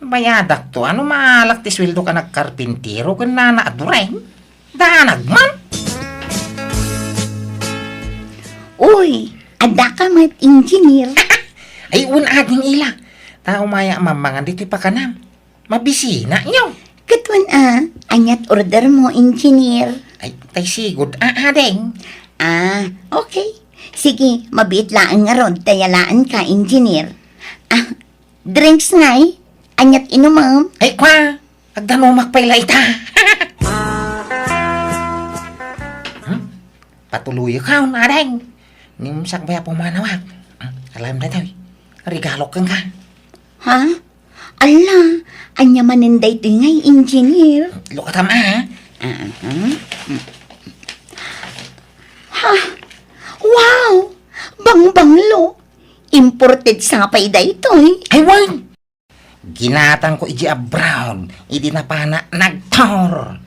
Bayadak to, ano malak ti sweldo ka nagkarpintero kan nana at dureng? Danag man. Uy, ada ka mat engineer. Ay, unading ila. Tao maya mamangan dito pa kanam. Mabisina nyo. Katwan anyat order mo engineer. Ay, tay sigod, adeng. Okay. Sige, mabiit laan nga ron, tayalaan ka engineer. Drinks ngay, anyat inumam. Ay, kwa, agdanumak pa'y laita. Patuloy ka, adeng. Nimsak ba po manawag? Alam na daw, regalo kang ka. Ha? Ala, anya maninday ito ngay engineer. Lukatam, Ha? Wow! Bangbanglo! Imported sapay da ito Ay, wag! Ginatang ko iji a brown, idi na pa na nagtor.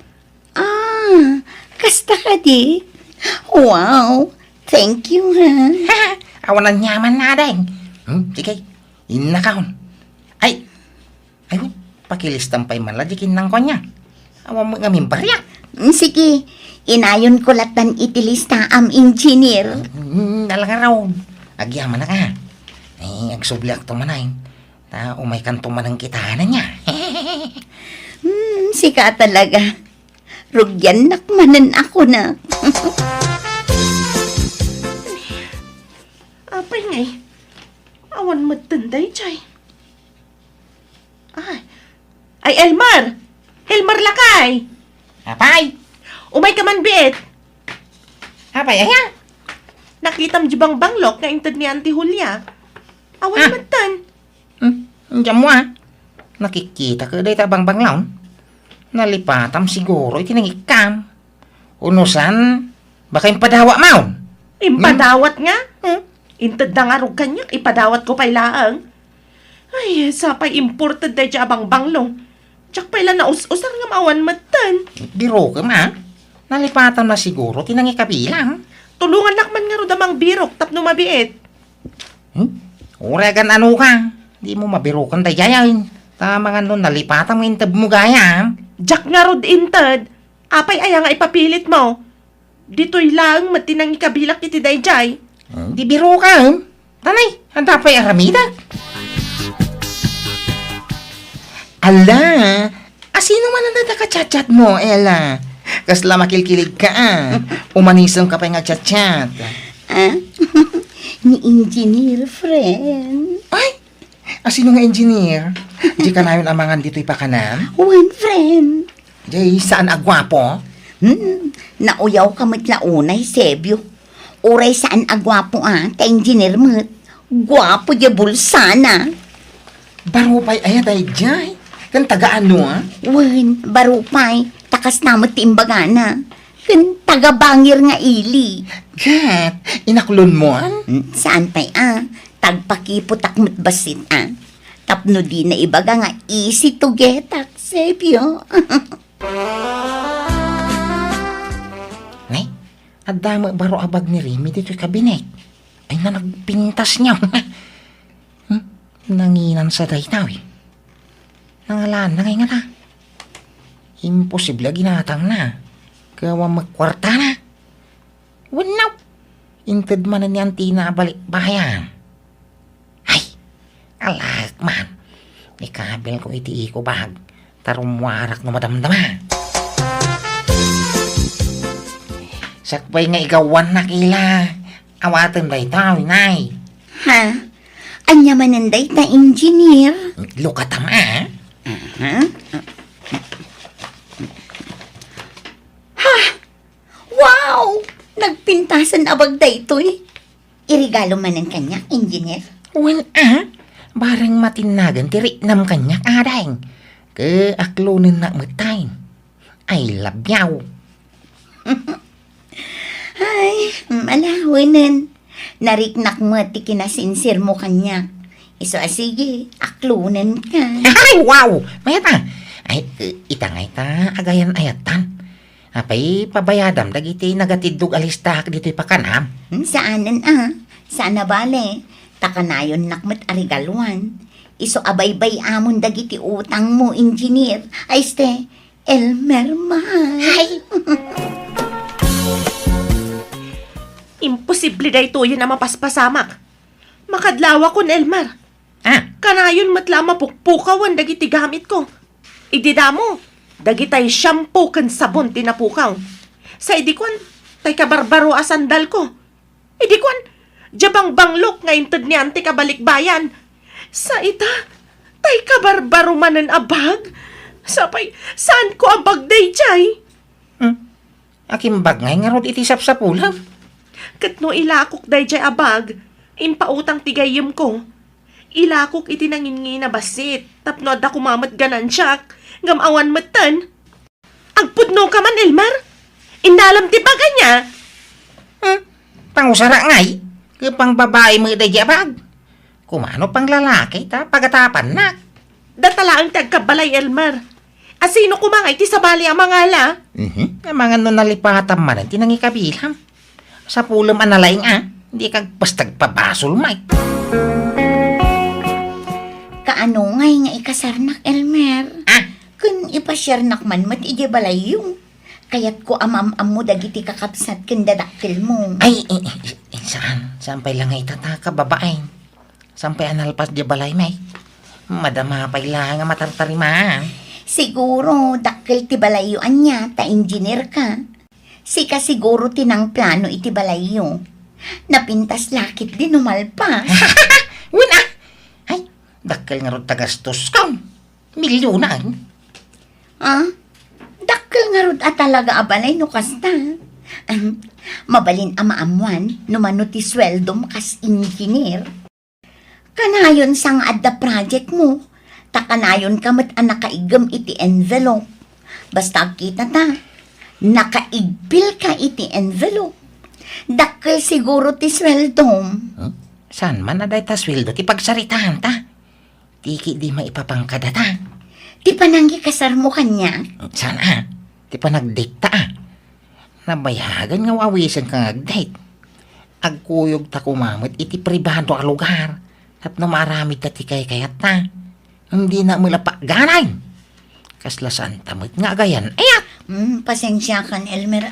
Kasta ka di? Wow! Thank you, ha? Awan ang nyaman na, adeng. Sige, inakaon. Ay, wag, pakilistampay man ladikin ng konya. Awan mo nga mimbaryak. Sige, inayon ko latan itilista am engineer. Dalang raw. Agyaman na ka. Agsublak to manay. Ta umay kanto manang kitahanan niya. Sika talaga. Rugyan nakmanan ako na. Apay ngay. Awan matanday, Chay. Ay, Elmar! Elmar lakay! Apay! Umay ka man, Bit! Apay, ayan! Nakitam jibang banglok nga intad ni Auntie Julia. Awan matan. Diyan mo nakikita ka day tabang banglaw. Nalipatam siguro itinangikam. Unusan, baka impadawa maun. Impadawat nga? Intad na nga rog kanya, ipadawat ko pa'y laang. Ay, sapay imported day jabang banglong. Tsak pa'y na us-usar nga maawan matan. Biro ka ma. Nalipatam na siguro tinangikabilang. Tulungan nakman nga rodamang birok tapno mabiit. Uragan ano ka? Di mo mabirukan tayo yayin. Tama nga nun, nalipatan mo intab mo gaya. Jack nga rod intad. Apay aya nga ipapilit mo. Dito'y lang matinang ikabilak iti dayjay. Di biro ka, Tanay, handa pa'y aramida. Ala, asino man ang nadaka-chat-chat mo, Ella? Kasla makilkilig ka, Umanisang ka pa nga chat-chat. Ah? Ni engineer, friend. Ay, asino nga engineer? Di ka na yun amangan dito'y pakanan? One friend. Di, saan agwapo? Nauyaw ka matlaunay, Sebyo. Uray saan agwapo ka engineer mo. Gwapo di bulsana. Baro pa'y ayat ay jay. Kan taga ano, Wen, barupay. Takas na timbagana. Kan taga-bangir nga ili. Kat, inaklon mo, Saan pa'y tagpakiputak mo't basit Tapno di na ibaga nga easy to get Sebyo. Nay, adama baro abag ni Remy dito'y kabinet. Ay na nagpintas niya. Nanginan sa daytaw Nangalaan na ngayon na. Imposible ginatang na. Gawa magkwarta na. Wanaw. Inted man na niyan tinabalik bayan. Ay, alak man. Ikabil ko iti ko bahag. Tarumwarak na madamdama. Sakbay nga igawan na kila. Awatan ba itaw, inay? Ha? Anya mananday ta engineer? Lukatam, Wow! Nagpintasan abag daytoy. Irigalo man ang kanya, engineer. Well, barang matinagan tiri nam kanyak adang. Ke aklunin na matay. I love yaw. Ay, malawanan. Nariknak mo ti kinasinsir mo kanya. Iso sige, aklunan ka. Ay, wow! Mayata. Ay, itangay ta, agayan ayatan. Apay, pabayadam, dagiti nagatidug alistahak dito'y pakanam. Saanan Sana bale. Takanayon nakmat arigalwan. Iso abaybay amon dagiti utang mo, engineer. Ay, ste, Elmer mahal. Ay! Imposible da ito yun na mapaspasamak. Makadlawa kon, Elmer. Kanayon matla mapukpukawan dagiti gamit ko. Idida mo, dagitay shampoo kan sabon tinapukaw. Sa idikwan, tay kabarbaro asandal ko. Idikwan, jabang banglok nga inted ni ante kabalikbayan. Sa ita, tay kabarbaro manan abag. Sapay, saan ko abag day jay? Akim bagay nga rod iti sapsapulam. Katno ilakok day jay abag, impautang tigayim ko. Ilakok iti nangingina basit, tapno da kumamat ganan siyak, ngamawan matan. Agpudno ka man, Elmer? Inalam ti bagay niya? Pangusara ngay, kapang babae mo iti abag. Kumano pang lalaki ta, pagatapan na. Datala ang tagkabalay, Elmer. Asino kumangay ti sabali ang mga ala? Ang mga nun nalipatam man, tinangi kabilang. Sa pulam analaing hindi kag pastag pabasol, Mike. Kaano ngay nga ikasarnak, Elmer? Kun ipasarnak man mat ije balay yung. Kayat ko amam-am mo dagiti kakapsat ken dadaktil mo. Ay, saan? Saan pa'y lang itataka babaeng? Saan pa'y analpas di balay, Mike? Madama pa'y lang nga matartarimaan. Siguro dakkel ti balayuan niya, ta engineer ka. Sika siguro tinang plano iti balayo. Napintas lakit din umalpas. Wala! Ay, dakkel nga ron tagastos ka. Milyonan. Dakkel nga rod at talaga abalay no kasta. Mabalin amaamuan no mano ti sweldo kas engineer. Kanayon sang adda project mo. Takanayon ka mat nakaigam iti envelope. Basta kita ta. Nakaigbil ka iti envelope. Dakkel siguro ti sweldo. Saan man na dahi ta sweldo ti pagsaritahan ta? Tiki di maipapangkada ta. Ti pananggi kasar mo kanya. Saan Ti panagdate ta Nabayagan nga wawisan ka ngagdate. Agkuyog ta kumamit iti pribado a lugar. Tapno maramid ta ti kayat ta. Hindi na mula pa ganay. Kaslasan tamit nga gayan. Ayat! Pasensya kan, Elmer,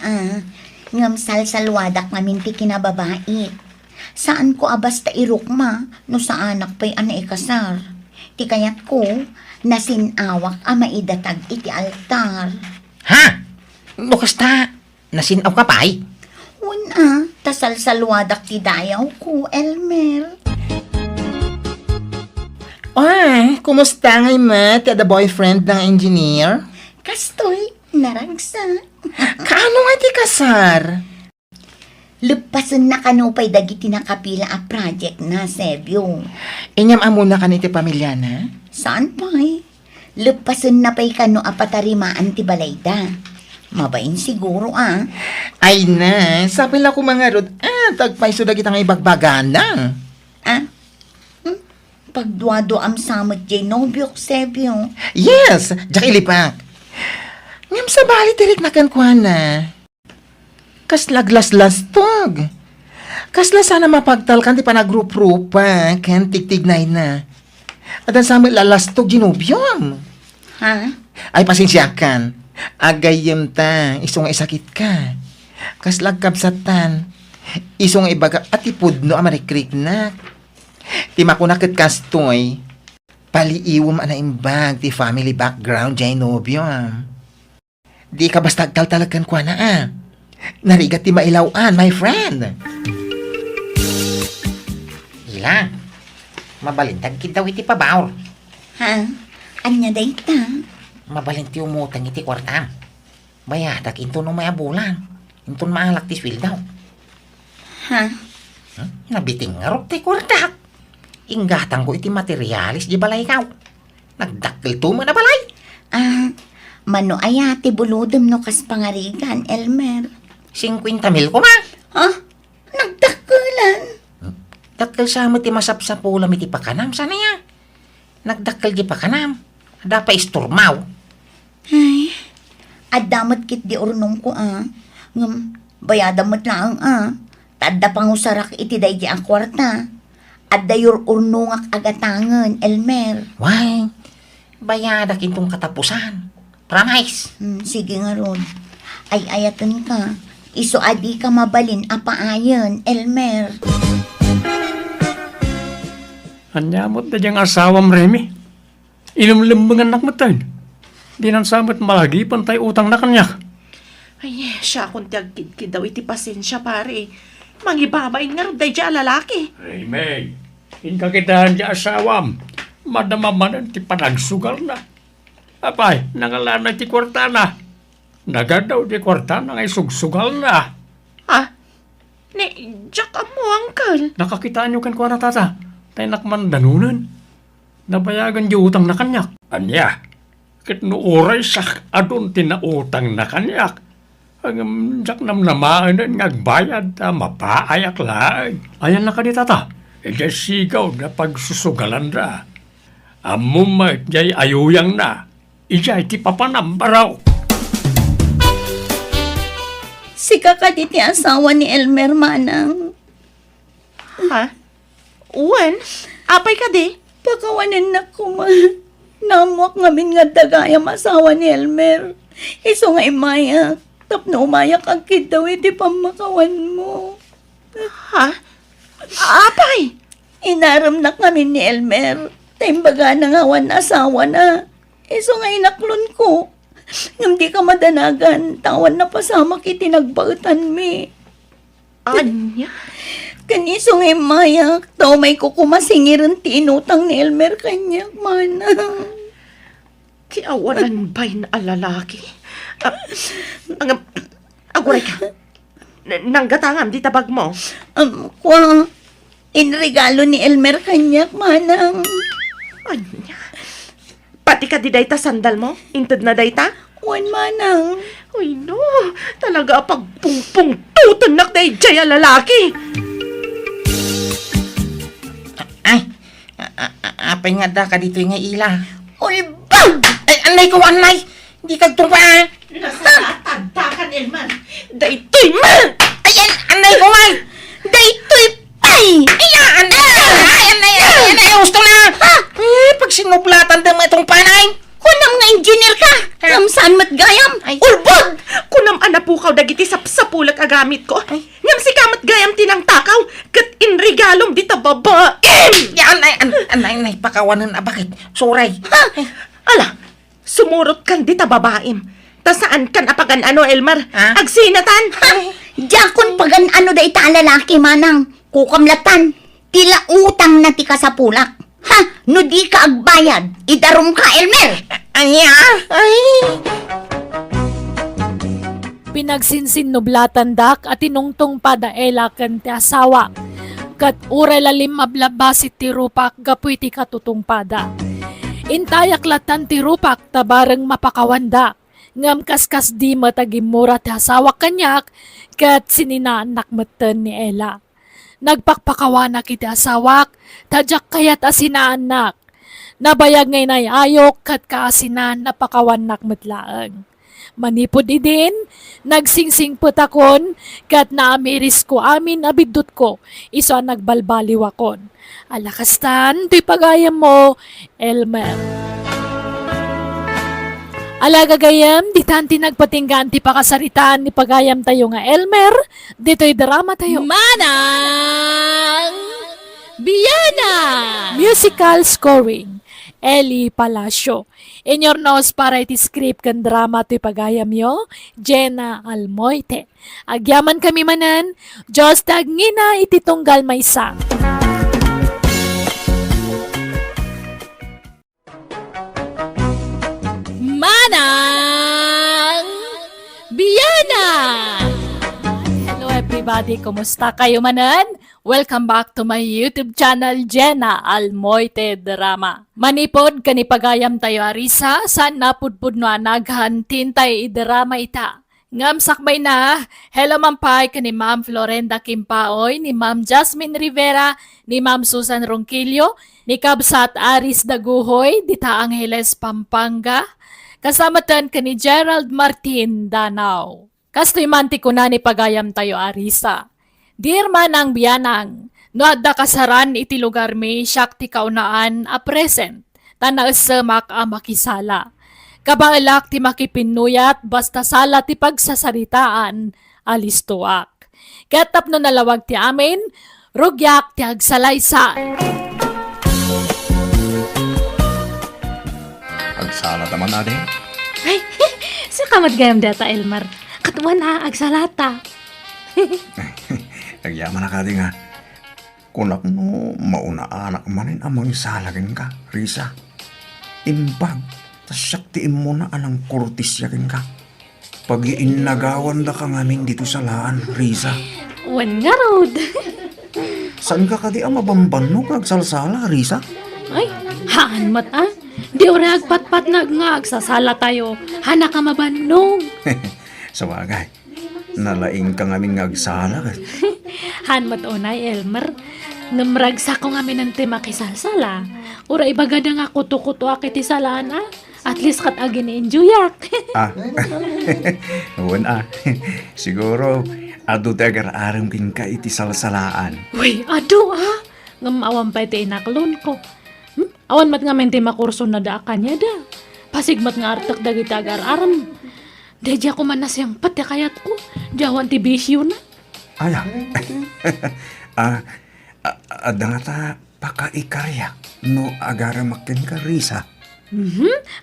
Ngam salsalwadak namin ti kinababait. Saan ko basta irukma no sa anak pa'y ikasar. Ti kayat ko, nasinawak maidatag iti altar. Ha? Lukas ta, nasinaw ka pa'y? Una, tasalsalwadak ti dayaw ko, Elmer. Ay, kumusta ngay ma? Ti the boyfriend ng engineer? Kastoy, naragsa. Kaano nga ti kasar? Lupasan na kanupay dagiti nakapila a project na, Sebyo. Inyam amo na kaniti pamilya na? Saan pa'y? Lupasan na pa'y kano apatarimaan ti balayda. Mabain siguro Ay na, sabi lang ko mga rod, tagpay so dagit ang ibagbagan na. Pagduado am samot jay nobyok, Sebyo. Yes, jak ilipak. Ngam sa bali tirik na kankwana. Kaslaglas-las tog. Kasla sana mapagtal kan ti panagrup-rupa, kan tigtignay na. At ang samot lalastog ginubyom. Ha? Ay pasensyakan. Agayem ta, isong isakit ka. Kaslag kabsatan. Isong ibaga at ipudno amarikrik na. Ti makunakit kastoy. Paliiwom ana imbag ti family background jay nobyom. Di ka basta agtal-talagan kwa na Narigat ti mailawan, my friend. Ila, mabalintag kita iti pabaor. Ha? Anya dayta? Mabalinti umutang iti kwartam. Bayadak into no maya bulan. Into maalak ti sweldaw. Ha? Nabiting ngarop ti kwartak. Inggatang ko iti materialis di balay kaw. Nagdakil to na balay. Mano ayati buludom no kas pangarigan, Elmer. 50,000 ko ma. Ha? Nagdakulan. Dakil sa mo ti masapsapulam iti pakanam. Sana ya? Nagdakil di pakanam. Ada pa isturmaw. Ay, adamot kit di ornong ko bayadamot lang Tadda pangusarak iti day di ang kwarta. Adda yor urnongak agatangan, Elmer. Why? Bayadak itong katapusan. Promise. Sige nga ron. Ay ayatan ka. Iso adi ka mabalin apaayon, Elmer. Anyamot na diyang asawam, Remy. Ilumlimbangan anak mo tayo. Di nang samot malagi pantay utang na kanyak. Ay, siya kung tiyagkid daw iti pasensya, pare. Mangibabain nga rin dahil lalaki. Remy, inkakitahan di asawam. Madamaman ti panagsugal na. Apay, nangalana ti kwarta na. Nagadaw ti kwarta na ngay sugsugal na. Ha? Ni, Jack mo, uncle. Nakakitaan nyo kan kwa na tata. Tay nakman danunan. Nabayagan di utang na kanyak. Anya, kit no oray sak adun tinautang na kanyak. Ang jak namnamaan ngagbayad ta mapaayak lang. Ayan na ka di tata. E di sigaw na pagsusugalan na. Amum jay ayuyang na. Ijay ti papanambaraw. Sika ka di ti asawa ni Elmer Manang. Ha? Uwan? Apay ka di? Pakawanan na ko Namuak ngamin nga dagayam asawa ni Elmer. Iso nga imayak. Tapno umayak agkid daw iti pamakawan mo. Ha? Apay? Inaram na kami ni Elmer. Taimbaga na ngawan asawa na. Iso nga inaklon ko. Ngam di ka madanagan, tawan na pasama kiti nagbautan mi. Anya? Kaniso nga mayak, tao may kukumasingiran ti inutang ni Elmer kanyak, manang. Kiawanan ba'y na alalaki? Aguray ka. Nanggatangam di tabag mo. Kwa, inregalo ni Elmer kanyak, manang. Anya? Pati ka di dayta sandal mo? Intud na dayta? Wan, manang. Uy, no. Talaga pagpungpung tutunak day jaya lalaki. Ay, apay nga da ka dito yung ila. Ulbag! Ay, anay ko, anay! Hindi ka trupa, Nasatagtakan, Elman. Daytoy man! Ayan, anay ko, ay! Daytoy pay! Ayan, anay, gusto na! Pag sinuplatan din mo itong panay! Kunam nga engineer ka! Kam saan matgayam? Ulbag! Kunam anapukaw dagiti sapsapulag agamit ko. Ngam si kamat gayam tinang takaw. Kat inri ta babae. Anay, pakawanan na bakit? Suray. Ala, sumurot kan di ta babaim. Ta saan kan apagan ano, Elmar? Ha? Agsinatan. Jakon pagan ano da ita lalaki manang. Kukamlatan. Tila utang na ti ka sa pulak. Ha? No di ka agbayad. Idarum ka, Elmer. Anya? Ay. Pinagsinsin nublatan dak at tinungtong pa daela kan ti asawa. Kat uray lalim mablabas ti rupak gapuy ti katutong pada. Intayak latan ti rupak tabareng mapakawanda. Ngam kaskas di matagimura ti asawa kanyak kat sininaanak meten ni Ella. Nagpakpakawanak iti asawak, tadyak kayat asinaanak. Nabayag ngay ayok kat kaasinan napakawanak metlaeng. Manipod idin, nagsingsing putakon, kat naamiris ko amin abidot ko, iso ang nagbalbaliwakon. Alakastan, tuy pagayam mo, Elmer. Alagagayam, di tanti nagpatinggan ti pakasaritaan ni pagayam tayo nga Elmer, dito'y drama tayo. Manang Biyana! Musical scoring, Eli Palacio. In your nose para iti script kan drama to'y pagayam yo, Jenna Almoite. Agyaman kami manan, Diyos tagngina iti tunggal maysa. Manang Biyana! Hello everybody, kumusta kayo manan? Welcome back to my YouTube channel, Jenna Almoite Drama. Manipod kanipagayam tayo arisa, saan napudpud no anaghan tintay idrama ita. Ngam sakbay na, hello mampay kani Ma'am Florenda Kimpaoy, ni Ma'am Jasmine Rivera, ni Ma'am Susan Ronquillo, ni Kabsat Aris Daguhoy, Dita Angeles Pampanga, kasama tan kani Gerald Martin Danao. Kastoy manti ko na ni pagayam tayo arisa. Dear Manang Biyanang, no adda kasaran iti lugar mi siyak ti kaunaan a present, tanausamak a makisala. Kabailak ti makipinuyat basta sala ti pagsasaritaan alistuak. Katap no nalawag ti amin, rugyak ti agsalaysa. Agsalat naman ade. Ay, sa kamad gayam data, Elmar. Katuan na, agsalata. Nagyaman na ka di nga. Kunak no, mauna anak manin amang salagin ka, Risa. Imbag, tas saktiin mo na anang kurtis yakin ka. Pag-iinagawan da ka ngamin dito sa laan, Risa. Wan nga road. Saan ka di ang mabamban no kagsalsala, Risa? Ay, haan mat ah. Di ora agpat-pat nga agsasala tayo. Hana ka mabanog. Sa bagay, nalaing ka ngamin ngagsala ka. Han mat onay, Elmer. Namragsa ko nga minante makisasala. Ora ibagada nga kuto-kuto akiti salaan ah. At least kat agin enjoyak. Ah, huwan siguro, ado te agar-aram kin ka iti salsalaan. Uy, ado ah. Ngamawan pa iti inaklon ko. Awan mat nga mente makurso na daakan niya da. Pasigmat nga artak dagiti agar-aram. Deja ko man nasyang pati kayat ko. Diyawan ti bisyo na. Aya. Ada nga ta pakaikarya no agaramakin ka, Risa.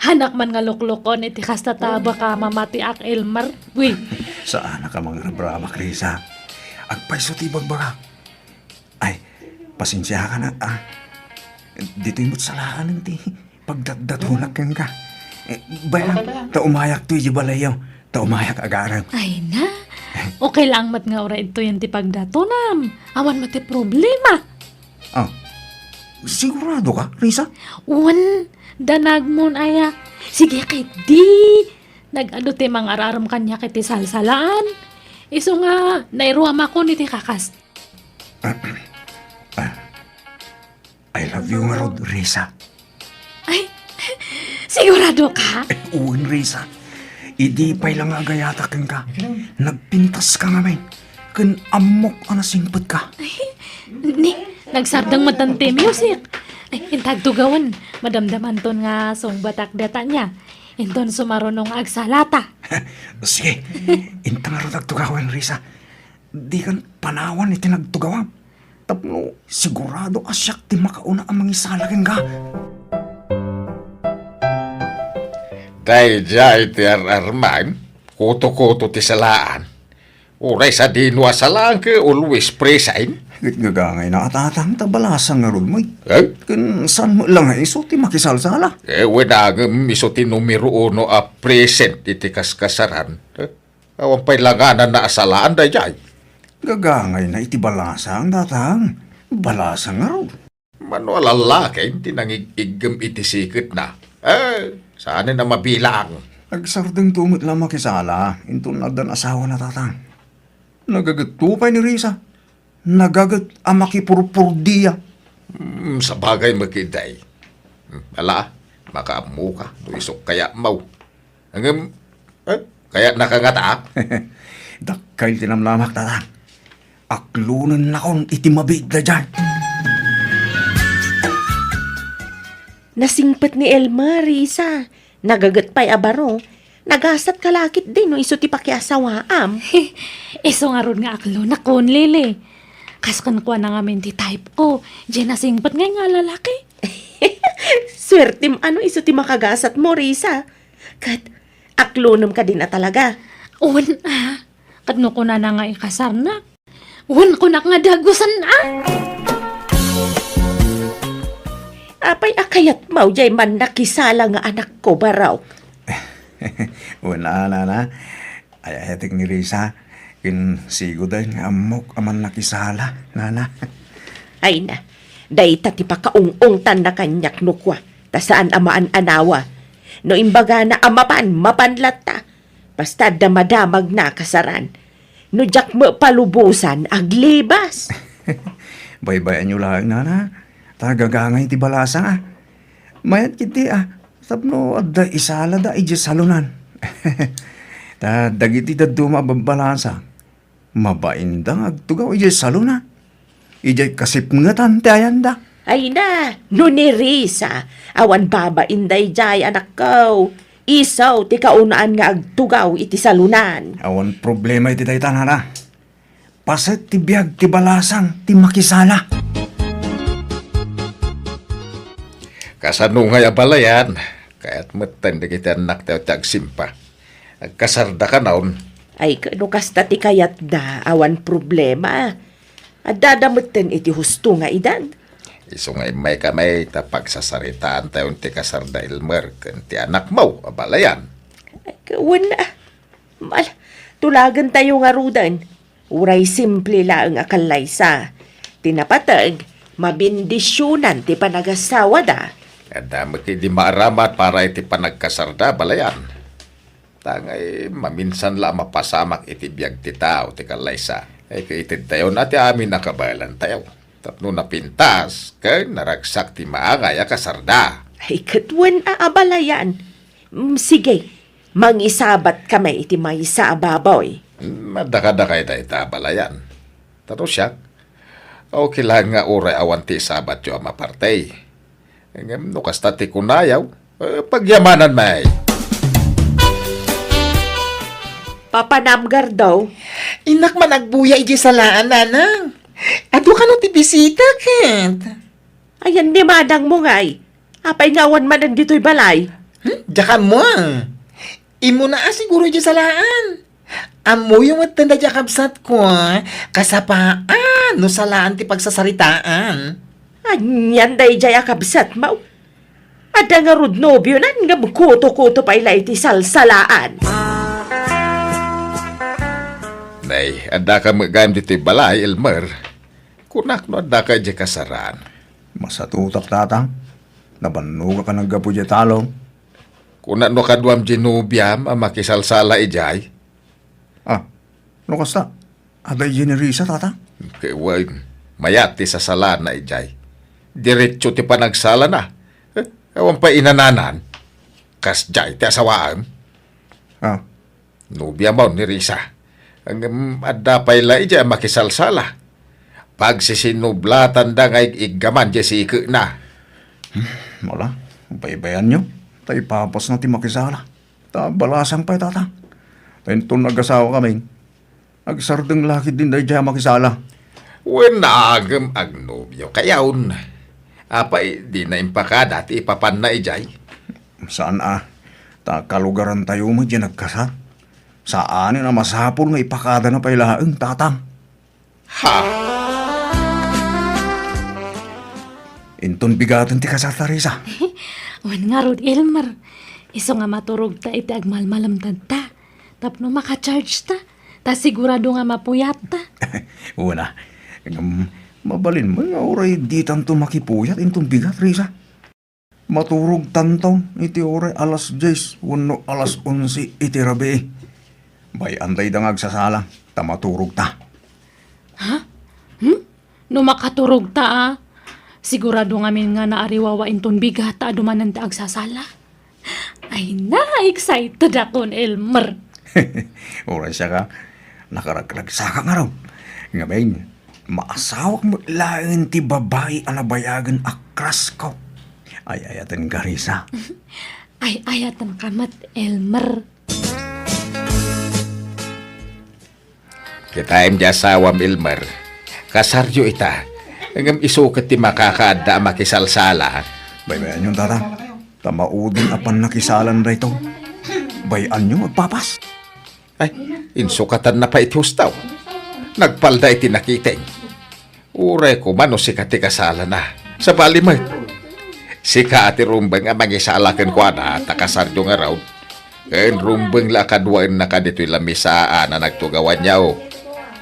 Hanak man nga luklukon iti kasta taba ka mamati ak Elmar. Uy, Saan ka mga rabramak, Risa? Agpaiso ti bagbaga. Ay, pasensya ka na, Dito imot salaan ti pagdatdatunak yan ka. Bayang, taumayak to yung balayaw. Taumayak agarang. ay na. Okay lang mat nga ora ito yan ti pagdatunam. Awan mat ti problema. Ah, sigurado ka, Risa? Uwan, danag mon aya. Sige kay di. Nag-ano ti mang araram kanya kiti salsalaan. Iso nga, nairuam ako ni ti kakas. I love you nga, Rod, Risa. Ay, sigurado ka? Uwin, Risa. Idi pa'y lang agayatak ka. Nagpintas ka nga, men. Kun amok anasingpot ka. Ni, nagsardang matante music. Ay, intag tugawan. Madamdaman ton nga song batak data niya. Inton sumarunong agsalata. Sige, intang nga rin nagtugawan, Risa. Di kan panawan iti nagtugawan. Tapno, sigurado asyak ti makauna ang mangisalakin ka. Dahil dyan ti Arman, kuto-kuto ti salaan. Uray sa dinwa salaan ka always presain. Gagangay na atatang tabalasang nga ron mo. Eh? Kan saan mo lang iso ti makisalsala. Wadagam iso ti numero 1 a present iti kaskasaran. Awan pa'y langanan na asalaan da jay. Gagangay na iti balasang datang. Balasang nga ron. Mano lalaki, tinangigigam iti sikit na. Saan na mabilang? Nagsardeng tumot lang makisala. Intun nagdan asawa na tatang. Nagagatupay ni Risa. Nagagat ang makipurpurdiya. Sa bagay magkiday. Ala, makaamu ka. Isok kaya mau. Hanggang, kaya nakangata. Dakay tinamlamak tatang. Aklunan na kong itimabid na dyan. Nasingpat ni Elma, Risa. Nagagat pa'y abaro. Nagasat kalakit din no iso ti pakiasawaam. Iso nga ron nga aklo na kon, Lili. Kaskan ko na nga ti type ko. Diyan nasingpat nga lalaki. Swertim ano iso ti makagasat mo, Risa. Kat, aklonam ka din na talaga. Uwan Kadno ko na nga ikasar na. Uwan ko na nga dagusan Apay akayat mau jay man nakisala nga anak ko baraw. Wala na. Ay etik ni Risa. Kin sigo day nga amok aman nakisala, nana. Ay na, dayta ti pakaung-ung tan na kanyak nukwa. Ta saan amaan anawa. No imbaga na amapan, mapanlat ta. Basta damadamag na kasaran. No jak mo palubusan, aglibas. Baybayan nyo lang, nana. Tagagangay ti balasa Mayat kiti Tapno adda isala da iji salunan. Ta dagiti daduma babalasa. Mabaindang agtugaw iji saluna. Iji kasipngatan ti ayanda. Ay na, no ni Risa. Awan baba inday jay anak ko. Isaw ti kaunaan nga agtugaw iti salunan. Awan problema iti daytan na. Paset ti biag ti balasang ti makisala. Kasano nga abalayan, kaya't matan di kita anak tayo tagsimpa. Agkasarda ka naon. Ay, kano kasta ti kayat da, awan problema. At dadamutin iti husto nga idan. Iso nga may kamay tapag sasaritaan tayo ti kasarda Elmer kan ti anak mo, abalayan. Ay, wala. Tulagan tayo nga rudan. Uray simple lang akalaysa. Tinapatag, mabindisyonan ti panagasawa da. Kadamot di maaramat para iti panagkasarda, balayan. Tangay, maminsan la mapasamak iti biyag ti tao, ti kalaysa. Ay kaitid tayo na ti amin nakabalan tayo. Tapno napintas, kay naragsak ti maangay kasarda. Ay katwan abalayan. Sige, mangisabat kami iti may isa ababoy. Madakadakay tayo ta, balayan. Tato siya, okay lang nga uray awan ti sabat yo mapartay. Ngem no kasta ti kunayaw, pagyamanan may. Papanamgar daw. Inak man agbuya iji salaan, nanang. Ado ka no ti bisita, Kent. Ayan ni madang mo ngay. Apay ngawan man ang dito'y balay. Diyakan mo Imo na siguro iji salaan. Amo yung matanda diya kabsat ko, kasapaan no salaan ti pagsasaritaan. Anyan day jay akabsat mau. Ada nga rod nobyo nan nga kuto-kuto pa ilay ti salsalaan. Nay, ada ka magayam dito balay, Elmer. Kunak no ada ka di kasaran. Masatutak tatang. Nabanuga ka ng gapo di talong. Kunak no kaduam ginubiam ang makisalsala ijay. No kasta? Aday generisa tatang? Kaya mayati sa sala na ijay. Diretso ti panagsala na. Ewan pa inananan. Kas jay ti asawaan. Nubya mo ni Risa. Ang adda pa ila ijay makisalsala. Pag sisinublatan da ngay igaman di siki na. Wala. Baybayan nyo. Tay papas na ti makisala. Balasang pa tatang. Tayo nag-asawa kami. Agsardeng laki din dahil dyan makisala. Wenagem agnobyo kayaon. Apay, di na impaka dati ipapan na ijay. Saan Ta kalugaran tayo mo dyan nagkasal. Saan na masapol nga ipakada na pailaang tatang. Ha! Inton bigatan ti kasal Teresa. Wan nga rod, Elmer. Iso nga maturog ta iti agmalmalamtad ta. Tapno maka-charge ta. Ta sigurado nga mapuyat ta. Una, mabalin mo nga oray di tanto makipuyat intong bigat, Teresa. Maturog tantong iti oray alas 10, wano alas 11 iti rabi. Bay antay da agsasalang, ta maturog ta. No makaturog ta sigurado ngamin nga naariwawa inton bigat ta adumanan ta agsasala. Ay na-excited akon, Elmer. Oray siya ka, nakaraglagsaka nga raw. Nga ba maasawak mo lain ti babae anabayagan akras ko. Ay ayatan ka, Risa. Ay ayatan kamat, Elmer. Kita im jasawam Elmer. Kasaryo ita. Ngam isukat ti makakaada makisalsala. Baybayan yung tatang. Tamaudin apan nakisalan na ito. Bayan yung magpapas. Ay, insukatan na pa iti hustaw. Nagpalda iti nakiteng. Uray ko mano si kati kasala na. Sa balimay. Si Kati Rumbeng ang mangisalakan ko na takasaryo nga raw. Kain Rumbeng la kadwain na ka dito'y lamisaan na nagtugawan niya o.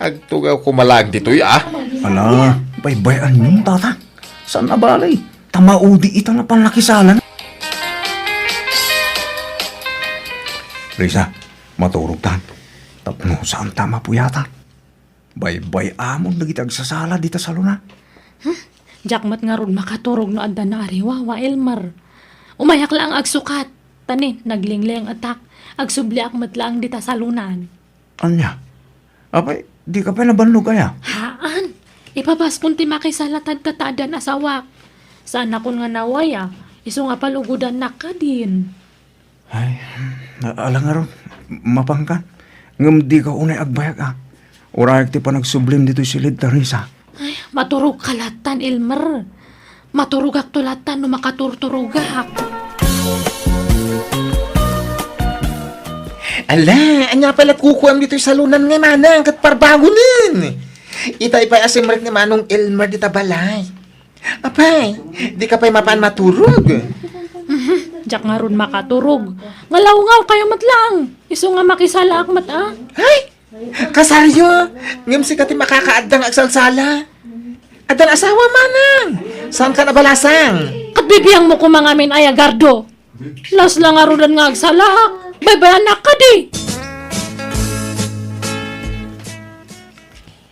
Agtugaw ko malang dito'y Ala, baybayan yung tatang. Saan na balay? Tamaudi ito na panlakisalan. Risa, maturog tan. Tapno saan tama po yata? Baybay amon na kitag sasala dito sa luna. Jakmat nga ron makaturog no adda na ariwawa, Elmer. Umayak lang agsukat. Tani, naglingleng atak. Agsubli akmat lang dita sa lunan. Anya? Apay, di ka pa nabanlog kaya? Haan? Ipapas kung ti makisalatad tatadan asawak. Saan akon nga nawaya? Iso nga palugudan na ka din. Ay, alang nga ron, mapangkan. Ngam di ka unay agbayag Urayak ti pa nagsublim dito silid Teresa. Ay, maturog kalatan, Elmer. Maturugak tulatan no makaturturugak. Ala, anya pala't kukuam dito sa lunan nga manang kat parbagonin. Itay pa asimrek ni manong Elmer dita balay. Apay, di ka pa'y mapan maturog. Jak nga ron makaturog. Ngalaw-ngaw kayo matlang. Iso nga makisala akmat Ay, kasaryo, ngam si kati makakaadang agsalsala. Adan asawa manang. Saan ka nabalasang? Katbibiyang mo kumangamin ay agardo. Las lang arudan nga agsalak. Baybayan na ka di.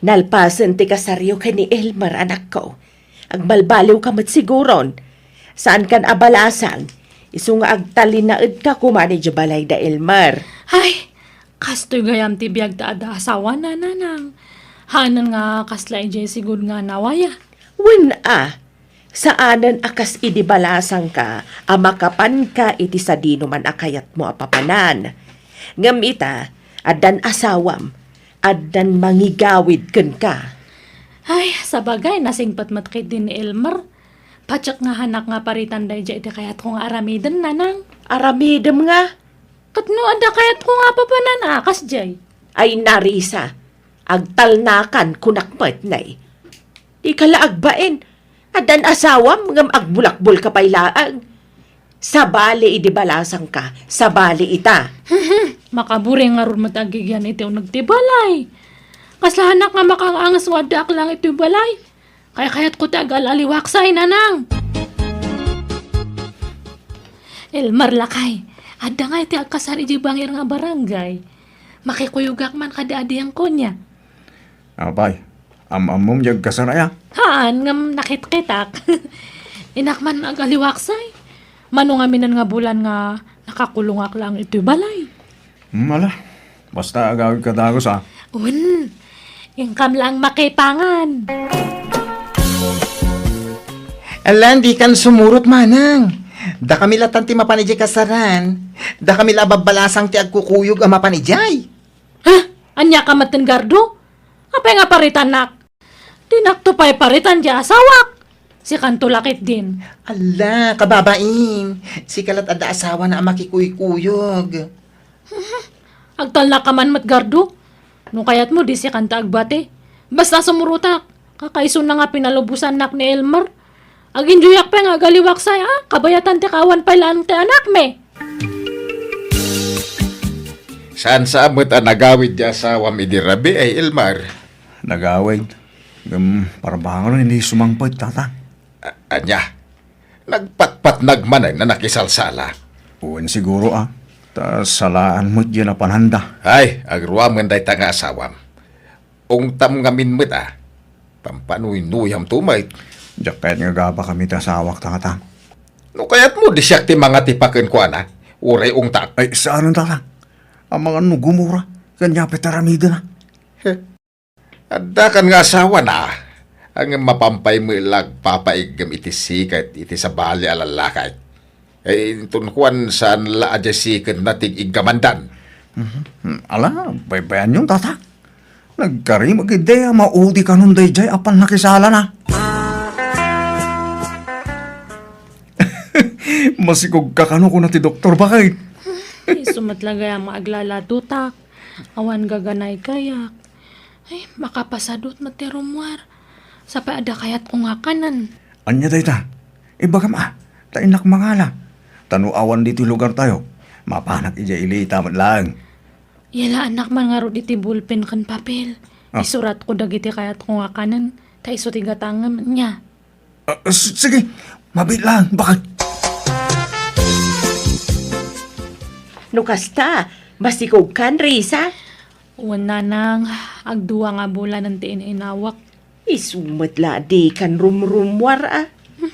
Nalpasan ti kasaryo ka ni Elmer, anak ko. Agbalbaliw ka mat siguron. Saan kan abalasang? Iso nga agtalinaed ka kumani balay da Elmer. Ay, kastoy gayam ti biyag ta ada asawa na nanang. Hanan nga kaslay jay sigud nga nawaya. Wen saanan akas idibalasang ka, amakapan ka iti sadino man akayat mo apapanan. Ngam ita, adan asawam, adan mangigawid ken ka. Ay, sabagay, nasingpat matkit din ni Elmer. Patsak nga hanak nga paritan day jay iti kayat kong aramiden nanang. Aramidem nga, Katno ada kayat ko nga papanan akas jay. ay narisa, agtalnakan kunakmet nay. Di ka laagbain, adan asawam ngam agbulakbul ka pailaang. Sa bali idibalasang ka, sa bali ita. Makaburi nga ron matagigyan iti nagtibalay. Kaslahanak nga makaangas wadak lang iti balay. Kaya kayat ko tagal aliwaksay nanang. Elmer lakay, ada nga iti agkasar iti bangir nga barangay. Makikuyugak man kada adiyang konya. Apay, amom jag kasaraya. Haan ngam nakit-kitak. Inakman ang aliwaksay. Mano nga minan nga bulan nga nakakulungak lang iti balay. Mala, basta agawid ka dagos Ingkam lang makipangan. Alan, di kan sumurot manang. Da kami latan ti mapanijay kasaran. Da kami lababalasang ti agkukuyog ang mapanijay. Ha? Anya ka matin gardo? Apay nga paritanak? Tinakto pa'y paritan di asawak. Si Kantulakit din. Ala, kababain. Si kalat ada asawa na makikuy-kuyog. Agtal na ka man matgardo. Nung kayat mo di si Kanta agbate. Basta sumurutak. Kakaiso na nga pinalubusan nak ni Elmer. Agin juyak pa nga galiwak say kabayatan ti kawan pa ilan ti anak me. Saan sa amot ang nagawid di asawam idirabi ay Elmar? Nagawid. Parabangan hindi sumangpot, tata. Anya, nagpatpat nagmanay na nakisalsala. Uwan siguro Ta salaan mo't yun na panhanda. Ay, agruaman day tanga asawam. Ungtam ngamin mo't pampanuy-nuyam tumay. Diyak kahit nga gaba kami tasawak, tata. No kaya't mo di siyak ti mga tipakin ko ana. Uray ungtak. Ay, saan tata? Ang mga nugumura. Kanya petaramida na. Adda kan nga asawa na. Ang mapampay mo ilag papaigam iti sikat iti sa bali alalakay. Eh, tunkuan saan la adya sikat nating igamandan. Ala, baybayan yung tata. Nagkari mag-ideya, maudi ka nun day jay apan nakisala na. Masikog ka kano ko na ti doktor bakit? Ay, sumatlagay ang maaglaladutak. Awan gaganay kayak. Ay, makapasadot matirumwar. Sa paada kayat kung kanan. Anya day ta? Ibaga tainak mangala. Tanuawan dito lugar tayo. Mapanak ija ilita man lang. Yala anak man nga ro iti bulpen kan papel. Isurat ko dagiti kayat kung kanan. Ta iso tigatangan niya. Sige, mabit lang. Bakit? Nukasta, masikog kan, Risa? Wala nang agduwa nga bulan ng tiin inawak. Isumatla di kan rumrumwar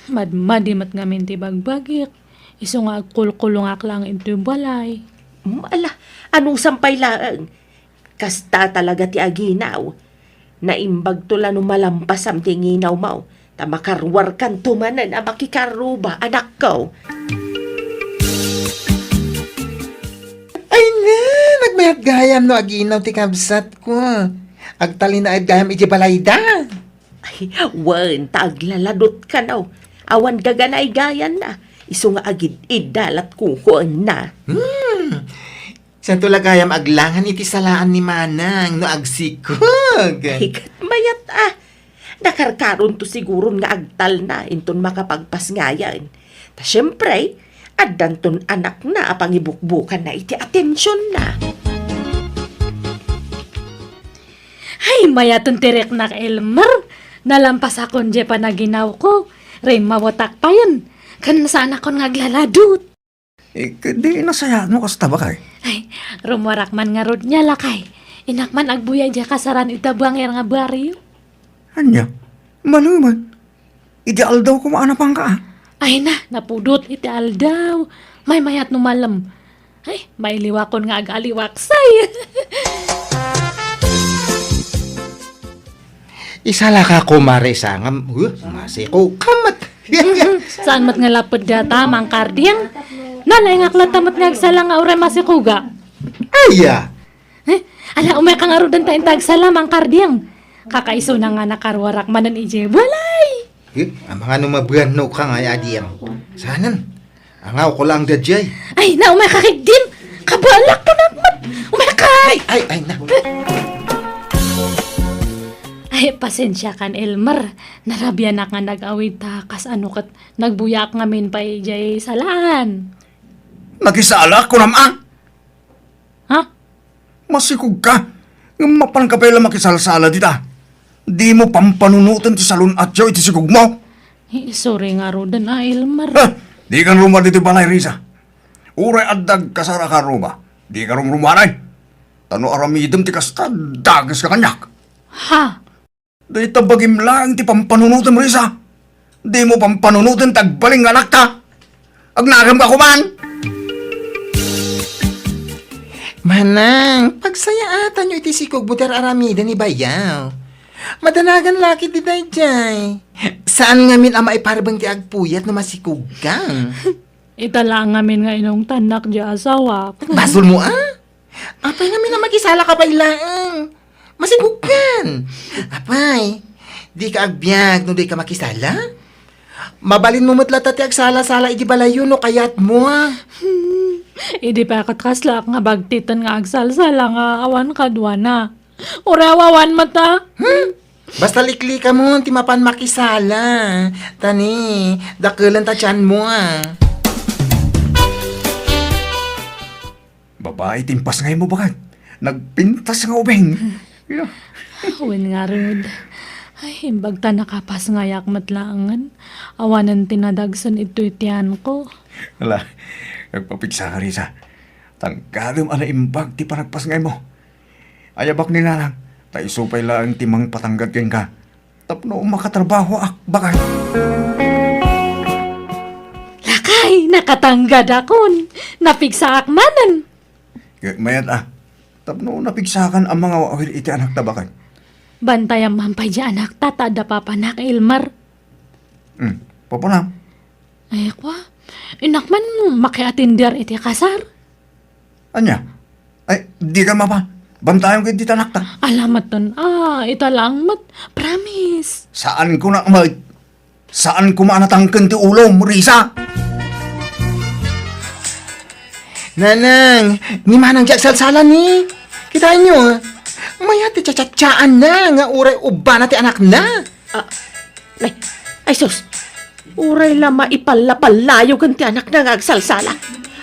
Madmadi mat ngamin ti bagbagik. Iso nga agkulkulungak lang into yung balay. Ala, anong sampay laang? Kasta talaga ti aginaw. Naimbag tula no malampasam ti nginaw mau. Ta makarwar kan tumanan a makikaruba anak ko. Ay na, nagmayat gayam no aginaw ti kabsat ko. Agtali na gayam iti balayda. Ay, wan, taglaladot ka naw. Awan gaganay gayan na. Iso nga agid idalat kukuan na. Sa tula gayam aglangan iti salaan ni Manang no agsikog. Hikat mayat Nakarkaron to siguro nga agtal na inton makapagpas ngayan. Ta syempre, adanton anak na apangibukbukan na iti atensyon na. Ay, mayaton tirek na Elmer. Nalampas akon je pa naginaw ko. Ray mawatak pa yan. Kan saan akon ngaglaladot. Di nasaya mo kasta ba kay? Ay, rumwarak man nga rod niya lakay. Inak man agbuya dya kasaran itabang nga baryo. Anya? Maluman. Ideal daw kumaanapang ka. Ay na, napudot itial daw. May mayat numalam. Ay, may liwakon nga agaliwaksay. Isala ka kumare sangam. Masiko kamat. Saan mat nga lapod data, mang kardiyang? Nalay nga klatamat nga agsala nga ure masikuga. Aya. Ala, umay ka nga rodan tayong tagsala, mang kardiyang. Kakaiso na nga nakarwarak manan ije, walay! Ang mga numabuyan no ka nga adiyang. Sanan? Angaw ko lang dadjay. Ay, na umay kakigdim! Kabalak po naman! Umay kay! Ay na. Ay, pasensya kan, Elmer. Narabya na nga nag-awid takas ano kat nagbuyak ngamin pa ijay salaan. Nakisala ko naman. Ha? Masikog ka. Mapan ka pa ilang makisalsala dita. Di mo pampanunutan ti salon at yaw iti sigog mo. Eh, sorry nga rodan Elmer. Di kan rumah dito balay, Risa. Uray addag kasara ka rumah. Di ka rum rumanay. Tano aramidem ti kasta dagas ka kanyak. Ha? Di tabagim lang ti pampanunutan mo, Risa. Di mo pampanunutan tagbaling anak ka. Agnagam ka kuman. Manang, pagsaya ata nyo iti sikog buter aramida ni Bayaw. Madanagan laki di dayjay. Saan ngamin ama iparabang ti agpuyat na masikog kang? Itala ngamin nga inong tanak di asawa. Basol mo Apay ngamin na magisala ka bailaang. Masikog kan. Apay, Di ka agbyag no di ka makisala? Mabalin mo matla tati agsala-sala iti balayo no kayat mo ah. Idi pa kaslak nga bagtitan nga agsalsala nga awan kadwa na. Urawawan mata. Basta likli ka mo, ti mapan makisala. Tani, dakulan ta tiyan mo ah. Babae, timpas ngayon mo bakit? Nagpintas nga ubeng. Yeah. Awan nga rod. Ay, himbag ta nakapas nga yakmat langan. Awanan tinadagsan ito itiyan ko. Wala, nagpapiksa ka, Risa. Tangkadom ana imbag ti panagpas ngayon mo. Ayabak nila lang, tayo supay lang timang patanggad ken ka. Tapno makatrabaho bakit? Lakay, nakatanggad akon. Napigsa akmanan. Mayat tapno napigsakan ang mga wawir iti anak na bakit? Bantayang mampay di anak tatada papanak Ilmar. Papunam. Ay kwa, inakman makiatindir iti kasar. Anya? Ay, di ka mapa. Bantayan ko iti anak ta. Alamat ton, ita lang mat, promise. Saan ko na Saan ko manatangkan ti ulom, Risa? Nanang, ni manang jaksalsala ni. Kita nyo, maya ti chachatsaan na nga uray uba na ti anak na. Ay sus, uray lama ipalapalayo kan ti anak na nga agsalsala.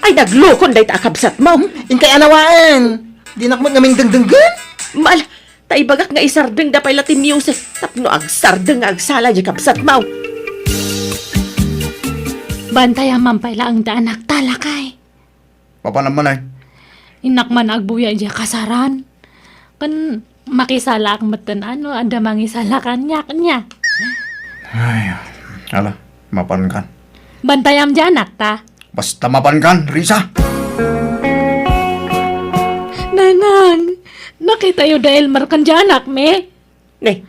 Ay naglukon day ta akabsat mo. Inkay anawaan, di nakmat ngaming dengdenggan. Mal, taibagak nga isardeng da pala ti music. Tapno agsardeng nga agsala di kabsat mo. Bantayang mampay lang da anak talakay. Papa naman ay. Inakman agbuya di kasaran. Kan makisala ang matan ada mangisala kanyak niya. Ay, ala, mapan kan. Bantayam di anak ta. Basta mapan kan, Risa. Nanang, nakita yu dahil markan di anak me. Ne,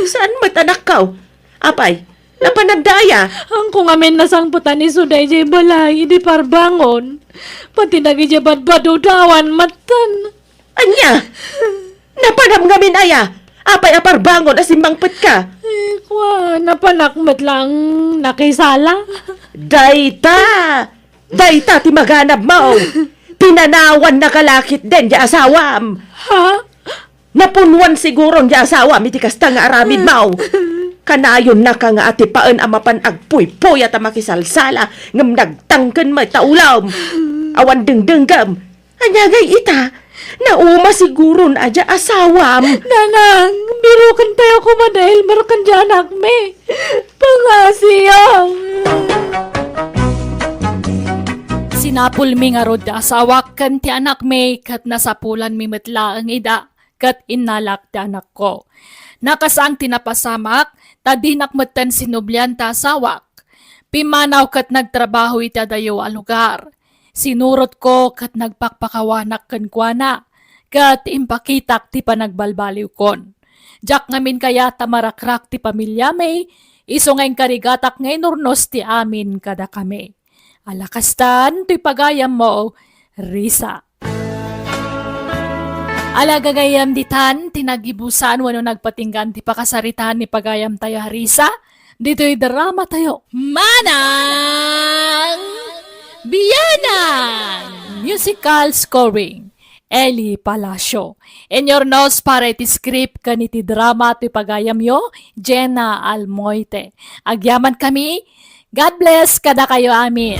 saan mat anak kau? Apay, napanagdaya. Ang kung amin nasangputan ni Suday di balay, di parbangon. Pati nagijabat badudawan matan. Anya, napanam ngamin aya. Apay aparbangon asimbangpet ka. Kwa, napanakmat lang nakisala. Dayta ti maganap mo. Pinanawan na kalakit din di asawam. Ha? Napunwan siguro di asawam iti kasta nga aramid mo. Kanayon na ka nga ati paan amapan agpuy-puy at makisalsala ngam nagtangken may taulaw. Awan dengdenggam. Anyagay ita, nauma siguro na adya asawam. Nanang, birukan tayo ko dahil markan di anak me. Pangasiyang. Sinapul mi nga rod da asawak kan ti anak me kat nasapulan mi metla ang ida kat inalak ti anak ko. Nakasang tinapasamak, tadinak matan sinublian ta asawak. Pimanaw kat nagtrabaho ita dayo a lugar. Sinurot ko kat nagpakpakawanak kan kuana, kat impakitak ti panagbalbaliw kon. Jak ngamin kaya tamarakrak ti pamilya may, iso ngayon karigatak ngay nurnos ti amin kada kami. Alakastan, ti pagayam mo, Risa. Alagagayam ditan, tinagibusan wano nagpatinggan ti pakasaritan ni pagayam tayo, Risa. Dito'y drama tayo. Manang Biyanan! Musical scoring. Eli Palacio. In your notes para iti script kaniti drama ti pagayam yo, Jenna Almoite. Agyaman kami. God bless kada kayo amin.